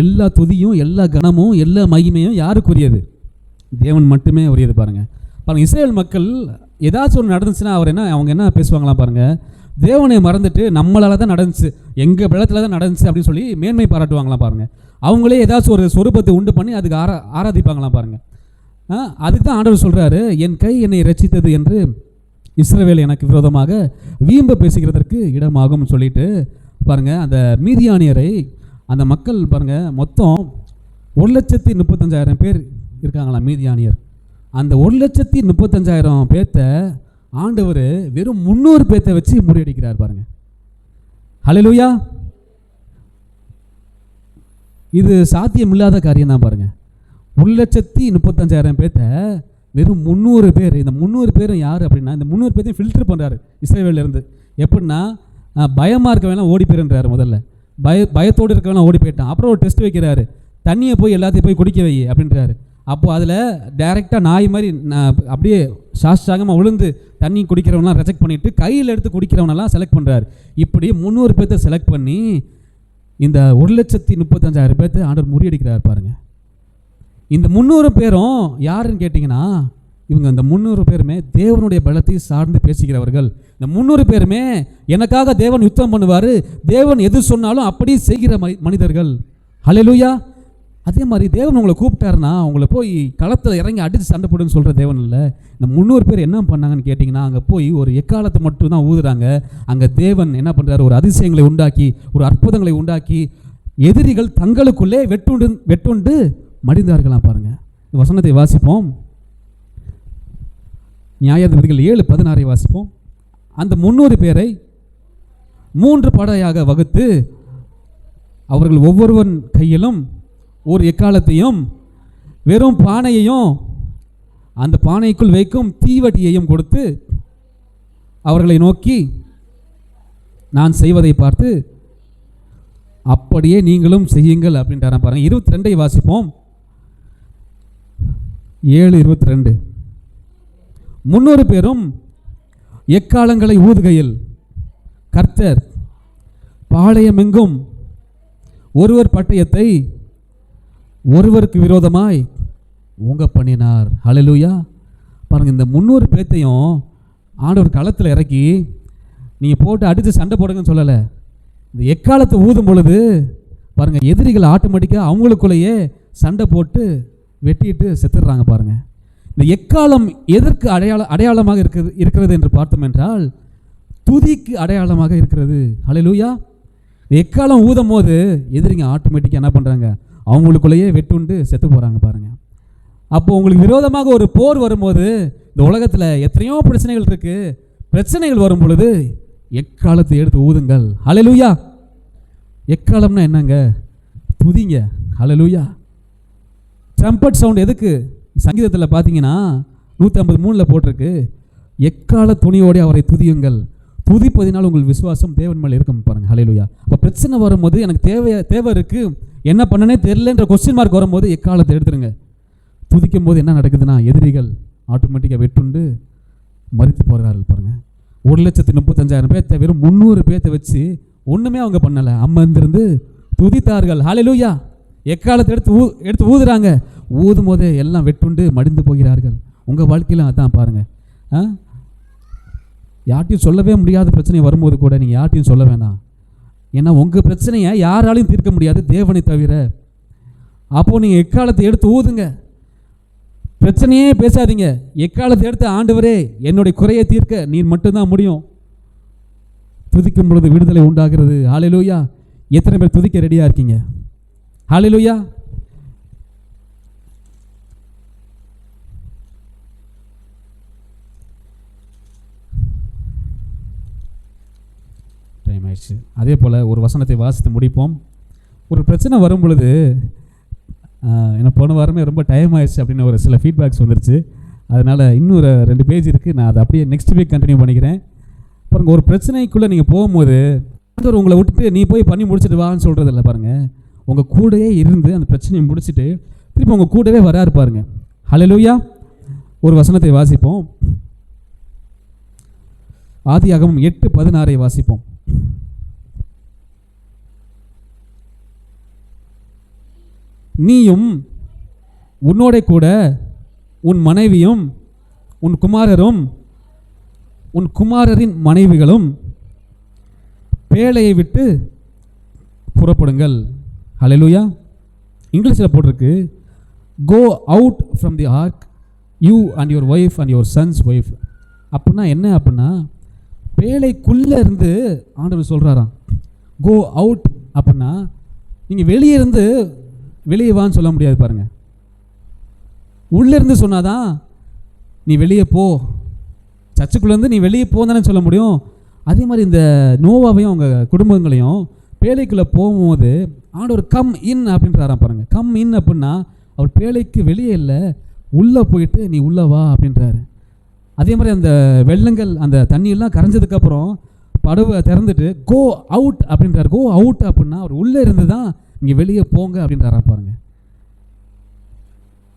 எல்லா துதியும் எல்லா கனமும் எல்லா மகிமையும் யாருக்குரியது? தேவன் மட்டுமே உரியது. பாருங்க பாருங்க, இஸ்ரேல் மக்கள் ஏதாச்சும் ஒன்று நடந்துச்சுன்னா அவங்க என்ன பேசுவாங்களாம் பாருங்க, தேவனை மறந்துட்டு நம்மளால தான் நடந்துச்சு, எங்கள் பலத்தில் தான் நடந்துச்சு அப்படின்னு சொல்லி மேன்மை பாராட்டுவாங்களாம் பாருங்க. அவங்களே ஏதாச்சும் ஒரு சொரூபத்தை உண்டு பண்ணி அதுக்கு ஆராதிப்பாங்களாம் பாருங்க. அதுக்கு தான் ஆண்டவர் சொல்கிறாரு, என் கை என்னை ரட்சித்தது என்று இஸ்ரவேல் எனக்கு விரோதமாக வீம்பு பேசுகிறதற்கு இடமாகும் சொல்லிட்டு பாருங்க. அந்த மீதியானியரை அந்த மக்கள் பாருங்க, மொத்தம் 1,35,000 பேர் இருக்காங்களாம் மீதியானியர். அந்த 1,35,000 பேர்த்த ஆண்டவர் வெறும் 300 பேர்த்த வச்சு முறியடிக்கிறார் பாருங்க. ஹல்லேலூயா. இது சாத்தியம் இல்லாத காரியம் தான் பாருங்க. 1,35,000 பேர்த்த வெறும் 300 பேர். இந்த 300 பேரும் யார் அப்படின்னா, இந்த 300 பேர்த்தையும் ஃபில்டர் பண்ணுறாரு இஸ்ரவேலிருந்து. எப்படின்னா, பயமாக இருக்கவெல்லாம் ஓடி போயிருன்றாரு. முதல்ல பயத்தோடு இருக்கவெல்லாம் ஓடி போயிட்டான். அப்புறம் ஒரு டெஸ்ட் வைக்கிறாரு, தண்ணியை போய் எல்லாத்தையும் போய் குடிக்க வை அப்படின்றாரு. அப்போது அதில் டைரெக்டாக நாய் மாதிரி அப்படியே சாஸ்தாகமாக விழுந்து தண்ணி குடிக்கிறவனெலாம் ரெஜெக்ட் பண்ணிவிட்டு கையில் எடுத்து குடிக்கிறவனெல்லாம் செலக்ட் பண்ணுறாரு. இப்படி 300 பேர்த்த செலக்ட் பண்ணி இந்த 1,35,000 பேர்த்த ஆண்டவர் முறியடிக்கிறார் பாருங்கள். இந்த 300 பேரும் யாருன்னு கேட்டிங்கன்னா, இவங்க இந்த 300 பேருமே தேவனுடைய பலத்தை சார்ந்து பேசுகிறவர்கள். இந்த 300 பேருமே எனக்காக தேவன் யுத்தம் பண்ணுவார், தேவன் எது சொன்னாலும் அப்படி செய்கிற மனிதர்கள். ஹல்லேலூயா. அதே மாதிரி தேவன் உங்களை கூப்பிட்டாருன்னா உங்களை போய் களத்தில் இறங்கி அடித்து சண்டை போடுன்னு சொல்கிற தேவன் இல்லை. இந்த 300 பேர் என்ன பண்ணாங்கன்னு கேட்டிங்கன்னா, அங்கே போய் ஒரு எக்காலத்தை மட்டும் தான் ஊதுறாங்க. அங்கே தேவன் என்ன பண்ணுறாரு? ஒரு அதிசயங்களை உண்டாக்கி, ஒரு அற்புதங்களை உண்டாக்கி, எதிரிகள் தங்களுக்குள்ளே வெட்டுண்டு மடிந்தார்களாம் பாருங்கள். இந்த வசனத்தை வாசிப்போம். நியாயாதிபதிகள் 7:16 வாசிப்போம். அந்த 300 பேரை 3 படையாக வகுத்து அவர்கள் ஒவ்வொருவன் கையிலும் ஒரு எக்காலத்தையும் வெறும் பானையையும் அந்த பானைக்குள் வைக்கும் தீவட்டியையும் கொடுத்து அவர்களை நோக்கி, நான் செய்வதை பார்த்து அப்படியே நீங்களும் செய்யுங்கள் அப்படின்றார பாருங்க. 22 வாசிப்போம். 7:22. 300 பேரும் எக்காலங்களை ஊதுகையில் கர்த்தர் பாளையமெங்கும் ஒருவர் பட்டயத்தை ஒருவருக்கு விரோதமாய் ஓங்க பண்ணினார். ஹல்லேலூயா. பாருங்கள், இந்த 300 பேர்த்தையும் ஆண்டவர் களத்தில் இறக்கி நீங்கள் போட்டு அடித்து சண்டை போடுங்கன்னு சொல்லலை. இந்த எக்காலத்தை ஊதும் பொழுது பாருங்கள், எதிரிகள் ஆட்டோமேட்டிக்காக அவங்களுக்குள்ளேயே சண்டை போட்டு வெட்டிட்டு செத்துடுறாங்க பாருங்கள். இந்த எக்காலம் எதற்கு அடையாளமாக இருக்கிறது என்று பார்த்தோம் என்றால் துதிக்கு அடையாளமாக இருக்கிறது. ஹல்லேலூயா. எக்காலம் ஊதும் போது எதிரிங்க ஆட்டோமேட்டிக்காக என்ன பண்ணுறாங்க, அவங்களுக்குள்ளேயே வெட்டுண்டு செத்து போகிறாங்க பாருங்கள். அப்போ உங்களுக்கு விரோதமாக ஒரு போர் வரும்போது, இந்த உலகத்தில் எத்தனையோ பிரச்சனைகள் இருக்குது, பிரச்சனைகள் வரும் பொழுது எக்காலத்தை எடுத்து ஊதுங்கள். ஹல்லேலூயா. எக்காலம்னா என்னங்க, துதிங்க. ஹல்லேலூயா. ட்ரம்பட் சவுண்ட் எதுக்கு? சங்கீதத்தில் பார்த்தீங்கன்னா 153 போட்டிருக்கு, எக்கால துணியோடு அவரை துதியுங்கள், துதிப்பதினால் உங்கள் விசுவாசம் தேவன் மேலே இருக்கும் பாருங்க. ஹல்லேலூயா. அப்போ பிரச்சனை வரும்போது எனக்கு தேவை இருக்குது, என்ன பண்ணனே தெரியலன்ற கொஸ்டின் மார்க் வரும்போது எக்காலத்தை எடுத்துருங்க. துதிக்கும் போது என்ன நடக்குதுன்னா எதிரிகள் ஆட்டோமேட்டிக்காக வெட்டுண்டு மறித்து போகிறார்கள் பாருங்கள். 1,35,000 பேர்த்த வெறும் 300 பேர்த்த வச்சு ஒன்றுமே அவங்க பண்ணலை, அமர்ந்திருந்து துதித்தார்கள். ஹல்லேலூயா. எக்காலத்தை எடுத்து ஊதுறாங்க. ஊதும் போதே எல்லாம் வெட்டுண்டு மடிந்து போகிறார்கள். உங்கள் வாழ்க்கையிலும் அதான் பாருங்கள். யார்ட்டையும் சொல்லவே முடியாத பிரச்சனை வரும்போது கூட நீங்கள் யார்ட்டையும் சொல்ல வேணாம். ஏன்னா உங்கள் பிரச்சனையை யாராலையும் தீர்க்க முடியாது, தேவனை தவிர. அப்போது நீங்கள் எக்காலத்தை எடுத்து ஊதுங்க. பிரச்சனையே பேசாதீங்க. எக்காலத்தை எடுத்து, ஆண்டவரே என்னுடைய குறையை தீர்க்க நீர் மட்டும்தான் முடியும். துதிக்கும் பொழுது விடுதலை உண்டாகிறது. ஹல்லேலூயா. எத்தனை பேர் துதிக்க ரெடியாக இருக்கீங்க? ஹல்லேலூயா. டைம் ஆயிடுச்சு. அதே போல் ஒரு வசனத்தை வாசித்து முடிப்போம். ஒரு பிரச்சனை வரும் பொழுது, எனக்கு போன வாரமே ரொம்ப டைம் ஆயிடுச்சு அப்படின்னு ஒரு சில ஃபீட்பேக்ஸ் வந்துருச்சு. அதனால் இன்னொரு 2 பேஜ் இருக்குது, நான் அதை அப்படியே நெக்ஸ்ட் வீக் கண்டினியூ பண்ணிக்கிறேன். பாருங்கள், ஒரு பிரச்சனைக்குள்ளே நீங்கள் போகும்போது உங்களை விட்டுட்டு நீ போய் பண்ணி முடிச்சுட்டு வான்னு சொல்கிறது இல்லை பாருங்கள். உங்கள் கூடவே இருந்து அந்த பிரச்சனையை முடிச்சுட்டு திருப்பி உங்கள் கூடவே வராரு பாருங்கள். ஹல்லேலூயா. ஒரு வசனத்தை வாசிப்போம். ஆதியாகமம் 8:16 வாசிப்போம். நீயும் உன்னோட கூட உன் மனைவியும் உன் குமாரரும் உன் குமாரரின் மனைவிகளும் பேழையை விட்டு புறப்படுங்கள். ஹல்லேலூயா. இங்கிலீஷில் போட்டிருக்கு, go out from the ark you and your wife and your sons wife. அப்படின்னா என்ன? அப்படின்னா பேழைக்குள்ளே இருந்து ஆண்டவர் சொல்கிறாராம், கோ அவுட். அப்படின்னா நீங்கள் வெளியே இருந்து வெளியே வான்னு சொல்ல முடியாது பாருங்கள். உள்ளேருந்து சொன்னாதான் நீ வெளியே போ, சர்ச்சுக்குள்ளேருந்து நீ வெளியே போந்தானே சொல்ல முடியும். அதே மாதிரி இந்த நோவாவையும் அவங்க குடும்பங்களையும் பேழைக்குள்ளே போகும்போது ஆண்டவர் கம் இன் அப்படின்றாராம் பாருங்கள். கம் இன் அப்படின்னா அவர் பேழைக்கு வெளியே இல்லை, உள்ளே போயிட்டு நீ உள்ளே வா அப்படின்றாரு. அதே மாதிரி அந்த வெள்ளங்கள் அந்த தண்ணியெல்லாம் கரைஞ்சதுக்கப்புறம் படவை திறந்துட்டு கோ அவுட் அப்படின்றாரு. கோ அவுட் அப்படின்னா அவர் உள்ளே இருந்து தான் இங்கே வெளியே போங்க அப்படின்றாரா பாருங்கள்.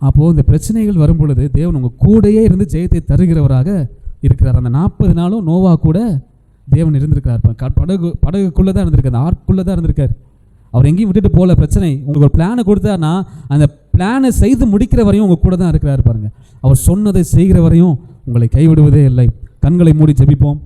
அப்போது இந்த பிரச்சனைகள் வரும் பொழுது தேவன் உங்கள் கூடையே இருந்து ஜெயத்தை தருகிறவராக இருக்கிறார். அந்த 40 நாளும் நோவா கூட தேவன் இருந்திருக்கிறார். படகுக்குள்ளே தான் இருந்திருக்கார், அந்த ஆர்க்குள்ளே தான் இருந்திருக்கார். அவர் எங்கேயும் விட்டுட்டு போகல. பிரச்சனை உங்களுக்கு ஒரு பிளானை கொடுத்தாருன்னா அந்த பிளானை செய்து முடிக்கிற வரையும் உங்கள் கூட தான் இருக்கிறார் பாருங்கள். அவர் சொன்னதை செய்கிற வரையும் உங்களை கைவிடுவதே இல்லை. கண்களை மூடி ஜெபிப்போம்.